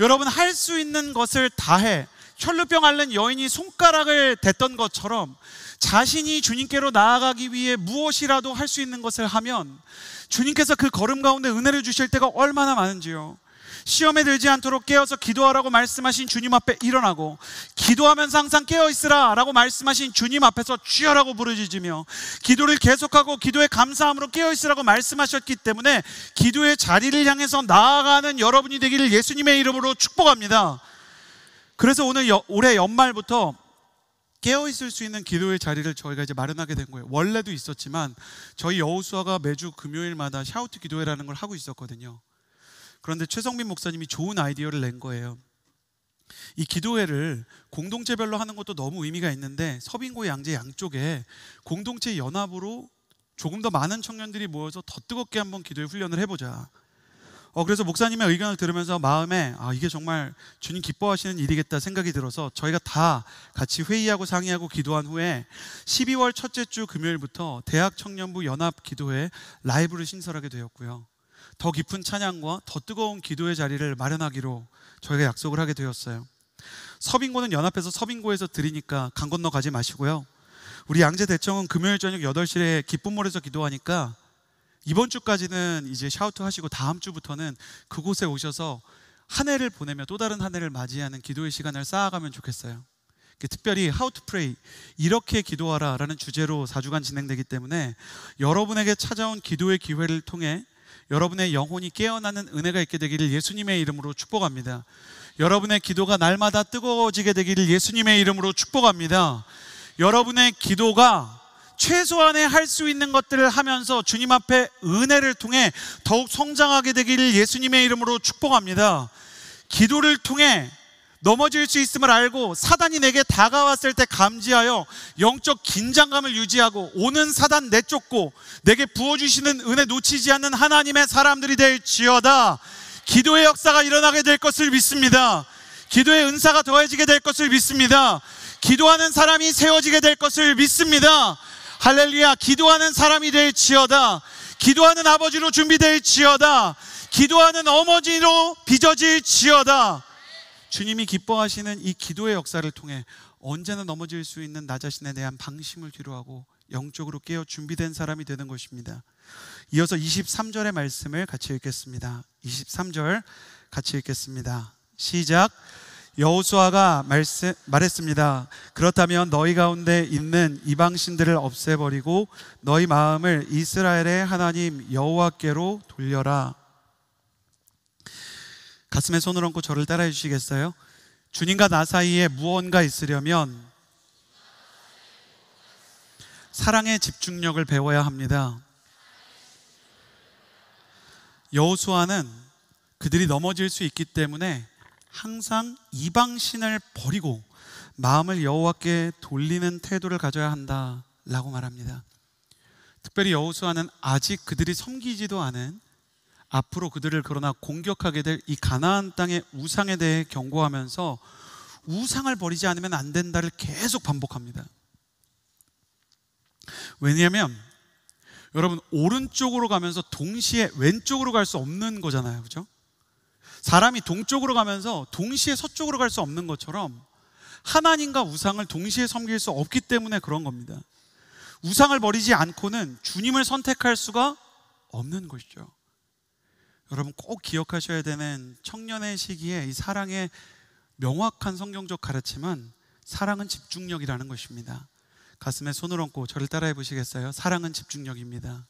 여러분 할 수 있는 것을 다해. 혈루병 앓는 여인이 손가락을 댔던 것처럼 자신이 주님께로 나아가기 위해 무엇이라도 할 수 있는 것을 하면 주님께서 그 걸음 가운데 은혜를 주실 때가 얼마나 많은지요. 시험에 들지 않도록 깨어서 기도하라고 말씀하신 주님 앞에 일어나고, 기도하면서 항상 깨어있으라 라고 말씀하신 주님 앞에서 주여라고 부르짖으며, 기도를 계속하고 기도의 감사함으로 깨어있으라고 말씀하셨기 때문에 기도의 자리를 향해서 나아가는 여러분이 되기를 예수님의 이름으로 축복합니다. 그래서 오늘 올해 연말부터 깨어있을 수 있는 기도의 자리를 저희가 이제 마련하게 된 거예요. 원래도 있었지만 저희 여호수아가 매주 금요일마다 샤우트 기도회라는 걸 하고 있었거든요. 그런데 최성민 목사님이 좋은 아이디어를 낸 거예요. 이 기도회를 공동체별로 하는 것도 너무 의미가 있는데 서빙고 양재 양쪽에 공동체 연합으로 조금 더 많은 청년들이 모여서 더 뜨겁게 한번 기도의 훈련을 해보자. 그래서 목사님의 의견을 들으면서 마음에 이게 정말 주님 기뻐하시는 일이겠다 생각이 들어서 저희가 다 같이 회의하고 상의하고 기도한 후에 12월 첫째 주 금요일부터 대학 청년부 연합 기도회 라이브를 신설하게 되었고요. 더 깊은 찬양과 더 뜨거운 기도의 자리를 마련하기로 저희가 약속을 하게 되었어요. 서빙고는 연합해서 서빙고에서 드리니까 강 건너 가지 마시고요. 우리 양재 대청은 금요일 저녁 8시에 기쁨몰에서 기도하니까 이번 주까지는 이제 샤우트 하시고 다음 주부터는 그곳에 오셔서 한 해를 보내며 또 다른 한 해를 맞이하는 기도의 시간을 쌓아가면 좋겠어요. 특별히 How to Pray, 이렇게 기도하라 라는 주제로 4주간 진행되기 때문에 여러분에게 찾아온 기도의 기회를 통해 여러분의 영혼이 깨어나는 은혜가 있게 되기를 예수님의 이름으로 축복합니다. 여러분의 기도가 날마다 뜨거워지게 되기를 예수님의 이름으로 축복합니다. 여러분의 기도가 최소한의 할 수 있는 것들을 하면서 주님 앞에 은혜를 통해 더욱 성장하게 되기를 예수님의 이름으로 축복합니다. 기도를 통해 넘어질 수 있음을 알고 사단이 내게 다가왔을 때 감지하여 영적 긴장감을 유지하고 오는 사단 내쫓고 내게 부어주시는 은혜 놓치지 않는 하나님의 사람들이 될지어다. 기도의 역사가 일어나게 될 것을 믿습니다. 기도의 은사가 더해지게 될 것을 믿습니다. 기도하는 사람이 세워지게 될 것을 믿습니다. 할렐루야. 기도하는 사람이 될지어다. 기도하는 아버지로 준비될지어다. 기도하는 어머니로 빚어질지어다. 주님이 기뻐하시는 이 기도의 역사를 통해 언제나 넘어질 수 있는 나 자신에 대한 방심을 뒤로하고 영적으로 깨어 준비된 사람이 되는 것입니다. 이어서 23절의 말씀을 같이 읽겠습니다. 23절 같이 읽겠습니다. 시작. 여호수아가 말했습니다. 그렇다면 너희 가운데 있는 이방신들을 없애버리고 너희 마음을 이스라엘의 하나님 여호와께로 돌려라. 가슴에 손을 얹고 저를 따라해 주시겠어요? 주님과 나 사이에 무언가 있으려면 사랑의 집중력을 배워야 합니다. 여호수아는 그들이 넘어질 수 있기 때문에 항상 이방신을 버리고 마음을 여호와께 돌리는 태도를 가져야 한다라고 말합니다. 특별히 여호수아는 아직 그들이 섬기지도 않은 앞으로 그들을 그러나 공격하게 될 이 가나안 땅의 우상에 대해 경고하면서 우상을 버리지 않으면 안 된다를 계속 반복합니다. 왜냐하면 여러분, 오른쪽으로 가면서 동시에 왼쪽으로 갈 수 없는 거잖아요, 그죠? 사람이 동쪽으로 가면서 동시에 서쪽으로 갈 수 없는 것처럼 하나님과 우상을 동시에 섬길 수 없기 때문에 그런 겁니다. 우상을 버리지 않고는 주님을 선택할 수가 없는 것이죠. 여러분, 꼭 기억하셔야 되는 청년의 시기에 이 사랑의 명확한 성경적 가르침은 사랑은 집중력이라는 것입니다. 가슴에 손을 얹고 저를 따라해 보시겠어요? 사랑은 집중력입니다.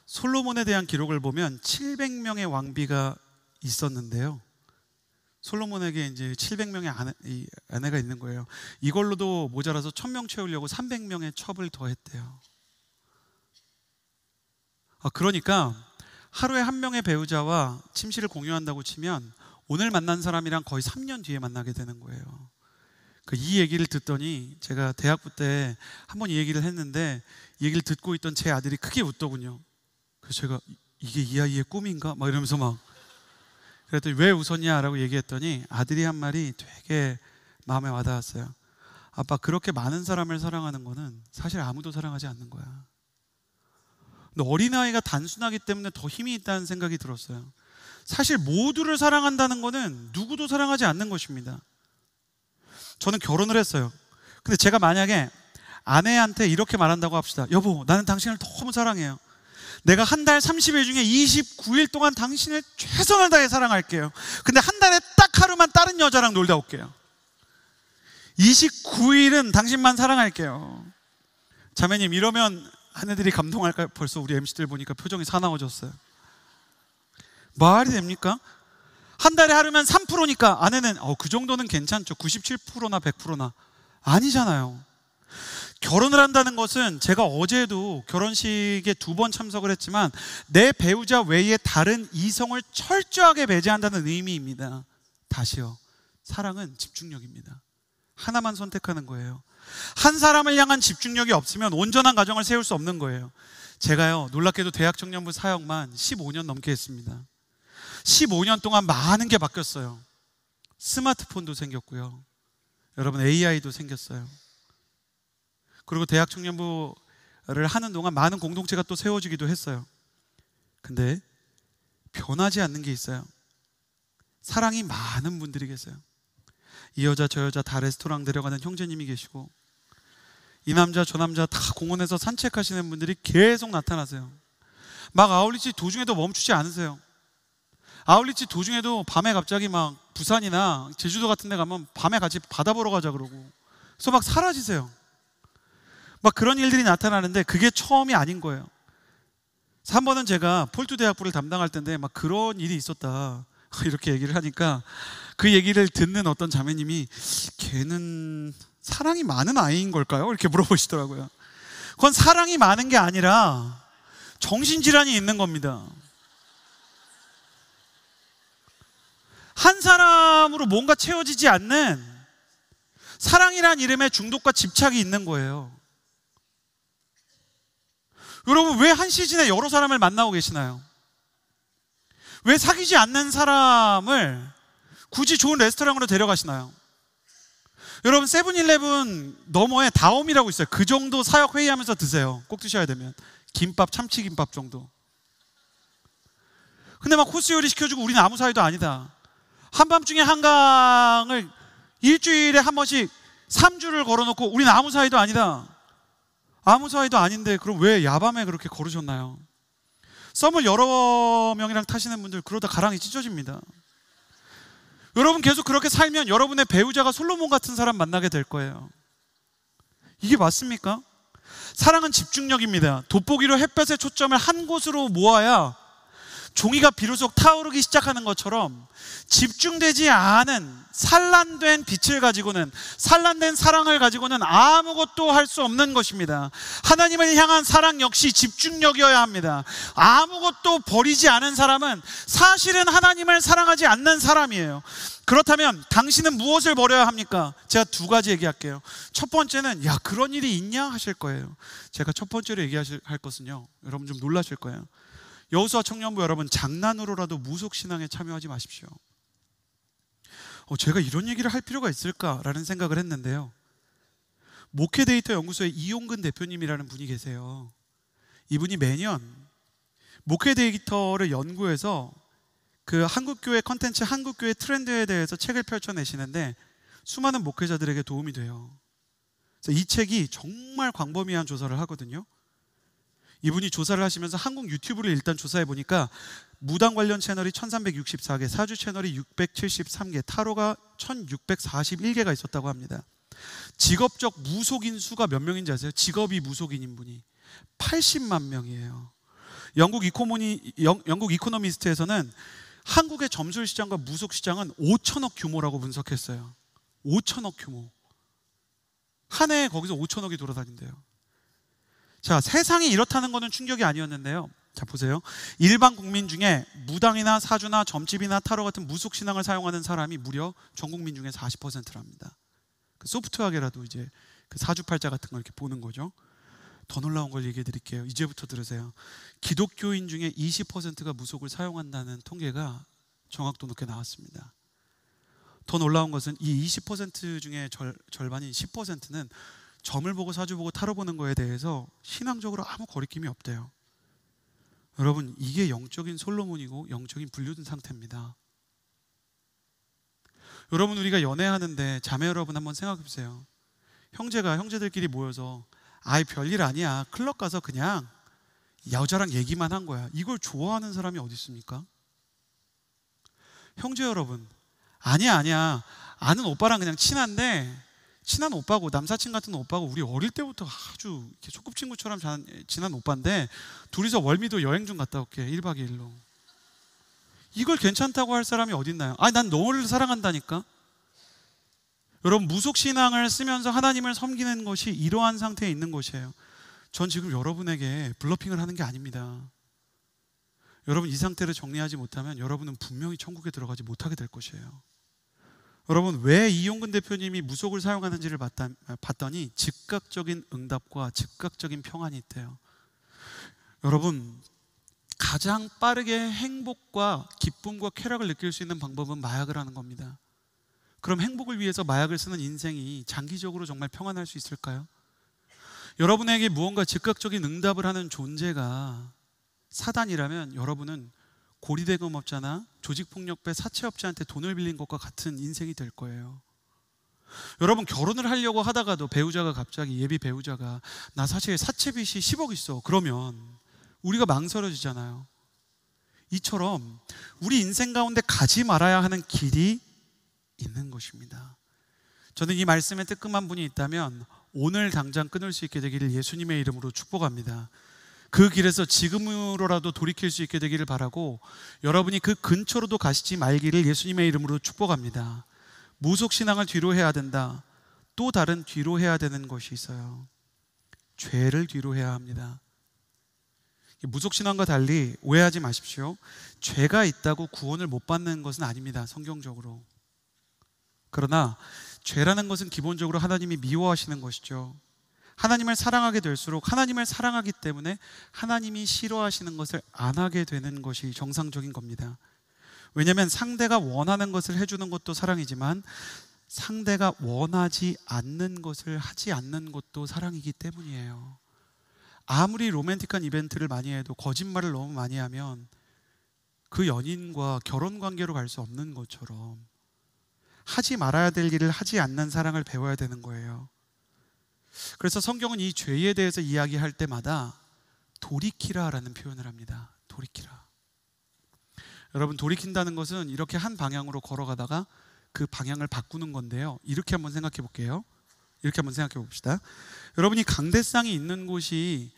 솔로몬에 대한 기록을 보면 700명의 왕비가 있었는데요, 솔로몬에게 이제 700명의 아내가 있는 거예요. 이걸로도 모자라서 1000명 채우려고 300명의 첩을 더했대요. 그러니까 하루에 한 명의 배우자와 침실을 공유한다고 치면 오늘 만난 사람이랑 거의 3년 뒤에 만나게 되는 거예요. 이 얘기를 듣더니 제가 대학부 때 한번 이 얘기를 했는데 이 얘기를 듣고 있던 제 아들이 크게 웃더군요. 그래서 제가 이게 이 아이의 꿈인가? 막 이러면서 막 그랬더니 왜 웃었냐? 라고 얘기했더니 아들이 한 말이 되게 마음에 와닿았어요. 아빠, 그렇게 많은 사람을 사랑하는 거는 사실 아무도 사랑하지 않는 거야. 근데 어린아이가 단순하기 때문에 더 힘이 있다는 생각이 들었어요. 사실 모두를 사랑한다는 거는 누구도 사랑하지 않는 것입니다. 저는 결혼을 했어요. 근데 제가 만약에 아내한테 이렇게 말한다고 합시다. 여보, 나는 당신을 너무 사랑해요. 내가 한 달 30일 중에 29일 동안 당신을 최선을 다해 사랑할게요. 근데 한 달에 딱 하루만 다른 여자랑 놀다 올게요. 29일은 당신만 사랑할게요. 자매님, 이러면 아내들이 감동할까요? 벌써 우리 MC들 보니까 표정이 사나워졌어요. 말이 됩니까? 한 달에 하루면 3%니까 아내는 그 정도는 괜찮죠. 97%나 100%나 아니잖아요. 결혼을 한다는 것은, 제가 어제도 결혼식에 2번 참석을 했지만 내 배우자 외에 다른 이성을 철저하게 배제한다는 의미입니다. 다시요, 사랑은 집중력입니다. 하나만 선택하는 거예요. 한 사람을 향한 집중력이 없으면 온전한 가정을 세울 수 없는 거예요. 제가요, 놀랍게도 대학 청년부 사역만 15년 넘게 했습니다. 15년 동안 많은 게 바뀌었어요. 스마트폰도 생겼고요, 여러분, AI도 생겼어요. 그리고 대학 청년부를 하는 동안 많은 공동체가 또 세워지기도 했어요. 근데 변하지 않는 게 있어요. 사랑이 많은 분들이 계세요. 이 여자 저 여자 다 레스토랑 데려가는 형제님이 계시고, 이 남자 저 남자 다 공원에서 산책하시는 분들이 계속 나타나세요. 막 아울리치 도중에도 멈추지 않으세요. 아울리치 도중에도 밤에 갑자기 막 부산이나 제주도 같은 데 가면 밤에 같이 바다 보러 가자 그러고, 그래서 막 사라지세요. 막 그런 일들이 나타나는데 그게 처음이 아닌 거예요. 그래서 한 번은 제가 폴투 대학부를 담당할 때인데 막 그런 일이 있었다 이렇게 얘기를 하니까 그 얘기를 듣는 어떤 자매님이 걔는 사랑이 많은 아이인 걸까요? 이렇게 물어보시더라고요. 그건 사랑이 많은 게 아니라 정신질환이 있는 겁니다. 한 사람으로 뭔가 채워지지 않는 사랑이란 이름에 중독과 집착이 있는 거예요. 여러분, 왜 한 시즌에 여러 사람을 만나고 계시나요? 왜 사귀지 않는 사람을 굳이 좋은 레스토랑으로 데려가시나요? 여러분, 세븐일레븐 너머에 다옴이라고 있어요. 그 정도 사역 회의하면서 드세요. 꼭 드셔야 되면. 김밥, 참치김밥 정도. 근데 막 코스 요리 시켜주고 우리는 아무 사이도 아니다. 한밤중에 한강을 일주일에 한 번씩 3주를 걸어놓고 우리는 아무 사이도 아니다. 아무 사이도 아닌데 그럼 왜 야밤에 그렇게 걸으셨나요? 썸을 여러 명이랑 타시는 분들 그러다 가랑이 찢어집니다. 여러분 계속 그렇게 살면 여러분의 배우자가 솔로몬 같은 사람 만나게 될 거예요. 이게 맞습니까? 사랑은 집중력입니다. 돋보기로 햇볕의 초점을 한 곳으로 모아야 종이가 비로소 타오르기 시작하는 것처럼 집중되지 않은 산란된 빛을 가지고는, 산란된 사랑을 가지고는 아무것도 할 수 없는 것입니다. 하나님을 향한 사랑 역시 집중력이어야 합니다. 아무것도 버리지 않은 사람은 사실은 하나님을 사랑하지 않는 사람이에요. 그렇다면 당신은 무엇을 버려야 합니까? 제가 두 가지 얘기할게요. 첫 번째는 야 그런 일이 있냐 하실 거예요. 제가 첫 번째로 얘기할 것은요, 여러분 좀 놀라실 거예요. 여호수아 청년부 여러분, 장난으로라도 무속신앙에 참여하지 마십시오. 제가 이런 얘기를 할 필요가 있을까라는 생각을 했는데요, 목회데이터 연구소의 이용근 대표님이라는 분이 계세요. 이분이 매년 목회데이터를 연구해서 그 한국교회 컨텐츠, 한국교회 트렌드에 대해서 책을 펼쳐내시는데 수많은 목회자들에게 도움이 돼요. 그래서 이 책이 정말 광범위한 조사를 하거든요. 이분이 조사를 하시면서 한국 유튜브를 일단 조사해 보니까 무당 관련 채널이 1364개, 사주 채널이 673개, 타로가 1641개가 있었다고 합니다. 직업적 무속인 수가 몇 명인지 아세요? 직업이 무속인인 분이 80만 명이에요. 영국 이코노미스트에서는 한국의 점술시장과 무속시장은 5천억 규모라고 분석했어요. 5천억 규모. 한 해에 거기서 5천억이 돌아다닌대요. 자, 세상이 이렇다는 것은 충격이 아니었는데요. 자, 보세요. 일반 국민 중에 무당이나 사주나 점집이나 타로 같은 무속신앙을 사용하는 사람이 무려 전 국민 중에 40%랍니다. 그 소프트하게라도 이제 그 사주팔자 같은 걸 이렇게 보는 거죠. 더 놀라운 걸 얘기해 드릴게요. 이제부터 들으세요. 기독교인 중에 20%가 무속을 사용한다는 통계가 정확도 높게 나왔습니다. 더 놀라운 것은 이 20% 중에 절반인 10%는 점을 보고 사주 보고 타로 보는 거에 대해서 신앙적으로 아무 거리낌이 없대요. 여러분, 이게 영적인 솔로몬이고 영적인 불륜 상태입니다. 여러분, 우리가 연애하는데 자매 여러분 한번 생각해 보세요. 형제들끼리 모여서 아이 별일 아니야, 클럽 가서 그냥 여자랑 얘기만 한 거야, 이걸 좋아하는 사람이 어디 있습니까? 형제 여러분, 아니야 아는 오빠랑 그냥 친한 오빠고, 남사친 같은 오빠고, 우리 어릴 때부터 아주 소꿉친구처럼 지난 오빠인데 둘이서 월미도 여행 좀 갔다 올게, 1박 2일로. 이걸 괜찮다고 할 사람이 어딨나요? 난 너를 사랑한다니까. 여러분, 무속신앙을 쓰면서 하나님을 섬기는 것이 이러한 상태에 있는 것이에요. 전 지금 여러분에게 블러핑을 하는 게 아닙니다. 여러분, 이 상태를 정리하지 못하면 여러분은 분명히 천국에 들어가지 못하게 될 것이에요. 여러분, 왜 이용근 대표님이 무속을 사용하는지를 봤더니 즉각적인 응답과 즉각적인 평안이 있대요. 여러분, 가장 빠르게 행복과 기쁨과 쾌락을 느낄 수 있는 방법은 마약을 하는 겁니다. 그럼 행복을 위해서 마약을 쓰는 인생이 장기적으로 정말 평안할 수 있을까요? 여러분에게 무언가 즉각적인 응답을 하는 존재가 사단이라면 여러분은 고리대금업자나 조직폭력배 사채업자한테 돈을 빌린 것과 같은 인생이 될 거예요. 여러분, 결혼을 하려고 하다가도 배우자가 갑자기, 예비 배우자가 나 사실 사채빚이 10억 있어, 그러면 우리가 망설여지잖아요. 이처럼 우리 인생 가운데 가지 말아야 하는 길이 있는 것입니다. 저는 이 말씀에 뜨끔한 분이 있다면 오늘 당장 끊을 수 있게 되기를 예수님의 이름으로 축복합니다. 그 길에서 지금으로라도 돌이킬 수 있게 되기를 바라고, 여러분이 그 근처로도 가시지 말기를 예수님의 이름으로 축복합니다. 무속신앙을 뒤로 해야 된다. 또 다른 뒤로 해야 되는 것이 있어요. 죄를 뒤로 해야 합니다. 무속신앙과 달리 오해하지 마십시오. 죄가 있다고 구원을 못 받는 것은 아닙니다, 성경적으로. 그러나 죄라는 것은 기본적으로 하나님이 미워하시는 것이죠. 하나님을 사랑하게 될수록 하나님을 사랑하기 때문에 하나님이 싫어하시는 것을 안 하게 되는 것이 정상적인 겁니다. 왜냐하면 상대가 원하는 것을 해주는 것도 사랑이지만 상대가 원하지 않는 것을 하지 않는 것도 사랑이기 때문이에요. 아무리 로맨틱한 이벤트를 많이 해도 거짓말을 너무 많이 하면 그 연인과 결혼 관계로 갈 수 없는 것처럼 하지 말아야 될 일을 하지 않는 사랑을 배워야 되는 거예요. 그래서 성경은 이 죄에 대해서 이야기할 때마다 돌이키라라는 표현을 합니다. 돌이키라. 여러분, 돌이킨다는 것은 이렇게 한 방향으로 걸어가다가 그 방향을 바꾸는 건데요. 이렇게 한번 생각해 볼게요. 이렇게 한번 생각해 봅시다. 여러분이 강대상이 있는 곳이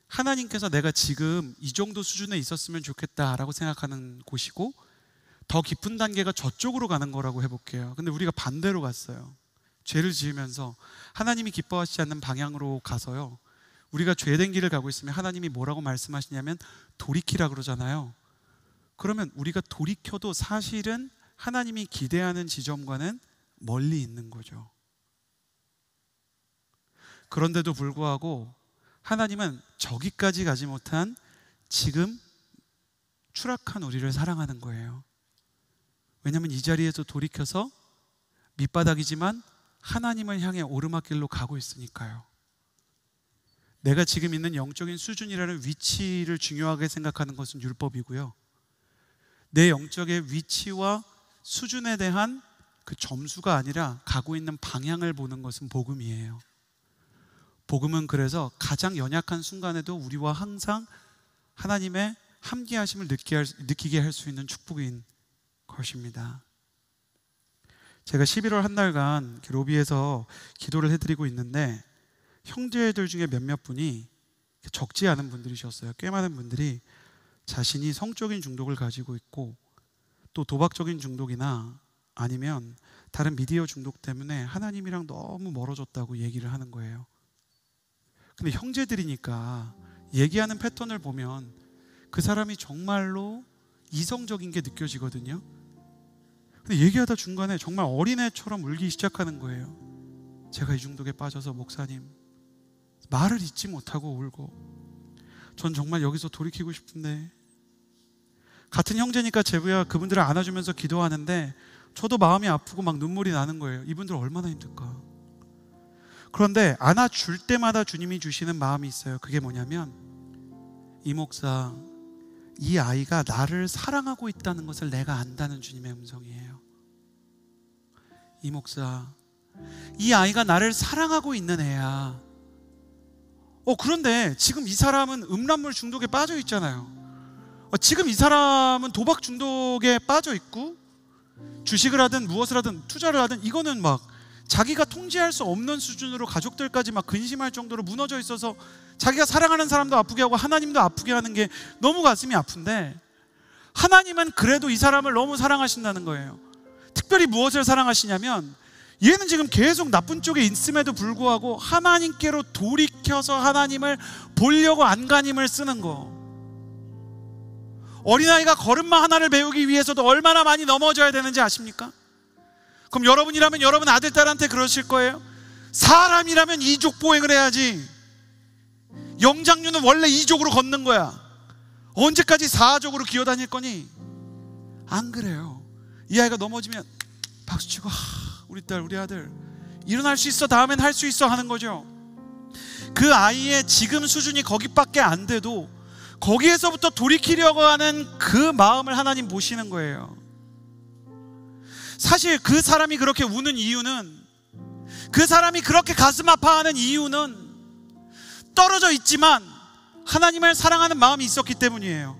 하나님께서 내가 지금 이 정도 수준에 있었으면 좋겠다라고 생각하는 곳이고, 더 깊은 단계가 저쪽으로 가는 거라고 해볼게요. 근데 우리가 반대로 갔어요. 죄를 지으면서 하나님이 기뻐하시지 않는 방향으로 가서요, 우리가 죄된 길을 가고 있으면 하나님이 뭐라고 말씀하시냐면 돌이키라 그러잖아요. 그러면 우리가 돌이켜도 사실은 하나님이 기대하는 지점과는 멀리 있는 거죠. 그런데도 불구하고 하나님은 저기까지 가지 못한 지금 추락한 우리를 사랑하는 거예요. 왜냐하면 이 자리에서 돌이켜서 밑바닥이지만 하나님을 향해 오르막길로 가고 있으니까요. 내가 지금 있는 영적인 수준이라는 위치를 중요하게 생각하는 것은 율법이고요, 내 영적의 위치와 수준에 대한 그 점수가 아니라 가고 있는 방향을 보는 것은 복음이에요. 복음은 그래서 가장 연약한 순간에도 우리와 항상 하나님의 함께하심을 느끼게 할 수 있는 축복인 것입니다. 제가 11월 한 달간 로비에서 기도를 해드리고 있는데, 형제들 중에 몇몇 분이, 적지 않은 분들이셨어요. 꽤 많은 분들이 자신이 성적인 중독을 가지고 있고, 또 도박적인 중독이나 아니면 다른 미디어 중독 때문에 하나님이랑 너무 멀어졌다고 얘기를 하는 거예요. 근데 형제들이니까 얘기하는 패턴을 보면 그 사람이 정말로 이성적인 게 느껴지거든요. 근데 얘기하다 중간에 정말 어린애처럼 울기 시작하는 거예요. 제가 이 중독에 빠져서 목사님, 말을 잇지 못하고 울고, 전 정말 여기서 돌이키고 싶은데, 같은 형제니까 제부야 그분들을 안아주면서 기도하는데 저도 마음이 아프고 막 눈물이 나는 거예요. 이분들 얼마나 힘들까. 그런데 안아줄 때마다 주님이 주시는 마음이 있어요. 그게 뭐냐면, 이 목사, 이 아이가 나를 사랑하고 있다는 것을 내가 안다는 주님의 음성이에요. 이 목사, 이 아이가 나를 사랑하고 있는 애야. 그런데 지금 이 사람은 음란물 중독에 빠져 있잖아요. 지금 이 사람은 도박 중독에 빠져 있고, 주식을 하든 무엇을 하든 투자를 하든 이거는 막 자기가 통제할 수 없는 수준으로 가족들까지 막 근심할 정도로 무너져 있어서 자기가 사랑하는 사람도 아프게 하고 하나님도 아프게 하는 게 너무 가슴이 아픈데, 하나님은 그래도 이 사람을 너무 사랑하신다는 거예요. 특별히 무엇을 사랑하시냐면, 얘는 지금 계속 나쁜 쪽에 있음에도 불구하고 하나님께로 돌이켜서 하나님을 보려고 안간힘을 쓰는 거. 어린아이가 걸음마 하나를 배우기 위해서도 얼마나 많이 넘어져야 되는지 아십니까? 그럼 여러분이라면 여러분 아들, 딸한테 그러실 거예요. 사람이라면 이족 보행을 해야지. 영장류는 원래 이족으로 걷는 거야. 언제까지 사족으로 기어다닐 거니? 안 그래요. 이 아이가 넘어지면 박수치고, 우리 딸, 우리 아들 일어날 수 있어, 다음엔 할 수 있어 하는 거죠. 그 아이의 지금 수준이 거기밖에 안 돼도 거기에서부터 돌이키려고 하는 그 마음을 하나님 보시는 거예요. 사실 그 사람이 그렇게 우는 이유는, 그 사람이 그렇게 가슴 아파하는 이유는 떨어져 있지만 하나님을 사랑하는 마음이 있었기 때문이에요.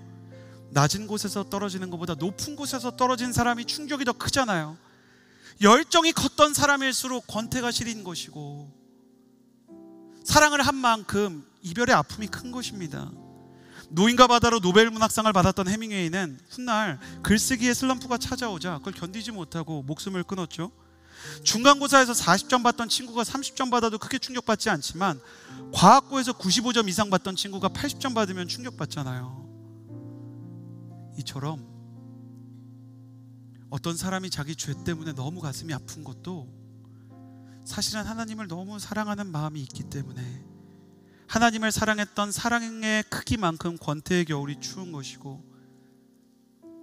낮은 곳에서 떨어지는 것보다 높은 곳에서 떨어진 사람이 충격이 더 크잖아요. 열정이 컸던 사람일수록 권태가 시린 것이고, 사랑을 한 만큼 이별의 아픔이 큰 것입니다. 노인과 바다로 노벨 문학상을 받았던 해밍웨이는 훗날 글쓰기에 슬럼프가 찾아오자 그걸 견디지 못하고 목숨을 끊었죠. 중간고사에서 40점 받던 친구가 30점 받아도 크게 충격받지 않지만, 과학고에서 95점 이상 받던 친구가 80점 받으면 충격받잖아요. 이처럼 어떤 사람이 자기 죄 때문에 너무 가슴이 아픈 것도 사실은 하나님을 너무 사랑하는 마음이 있기 때문에, 하나님을 사랑했던 사랑의 크기만큼 권태의 겨울이 추운 것이고,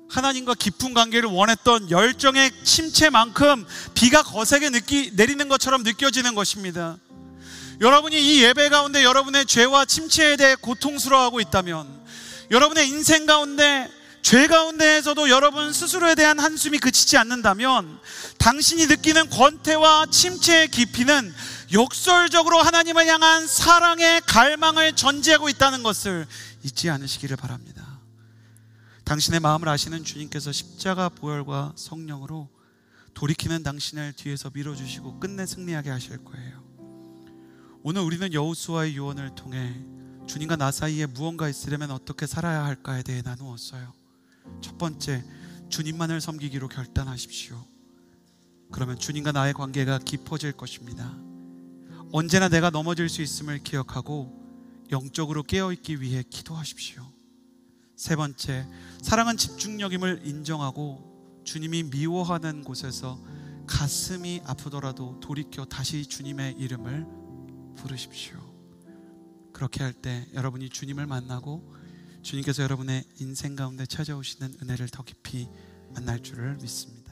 하나님과 깊은 관계를 원했던 열정의 침체만큼 비가 거세게 내리는 것처럼 느껴지는 것입니다. 여러분이 이 예배 가운데 여러분의 죄와 침체에 대해 고통스러워하고 있다면, 여러분의 인생 가운데 죄 가운데에서도 여러분 스스로에 대한 한숨이 그치지 않는다면, 당신이 느끼는 권태와 침체의 깊이는 역설적으로 하나님을 향한 사랑의 갈망을 전제하고 있다는 것을 잊지 않으시기를 바랍니다. 당신의 마음을 아시는 주님께서 십자가 보혈과 성령으로 돌이키는 당신을 뒤에서 밀어주시고 끝내 승리하게 하실 거예요. 오늘 우리는 여호수아의 유언을 통해 주님과 나 사이에 무언가 있으려면 어떻게 살아야 할까에 대해 나누었어요. 첫 번째, 주님만을 섬기기로 결단하십시오. 그러면 주님과 나의 관계가 깊어질 것입니다. 언제나 내가 넘어질 수 있음을 기억하고 영적으로 깨어있기 위해 기도하십시오. 세 번째, 사랑은 집중력임을 인정하고 주님이 미워하는 곳에서 가슴이 아프더라도 돌이켜 다시 주님의 이름을 부르십시오. 그렇게 할 때 여러분이 주님을 만나고 주님께서 여러분의 인생 가운데 찾아오시는 은혜를 더 깊이 만날 줄을 믿습니다.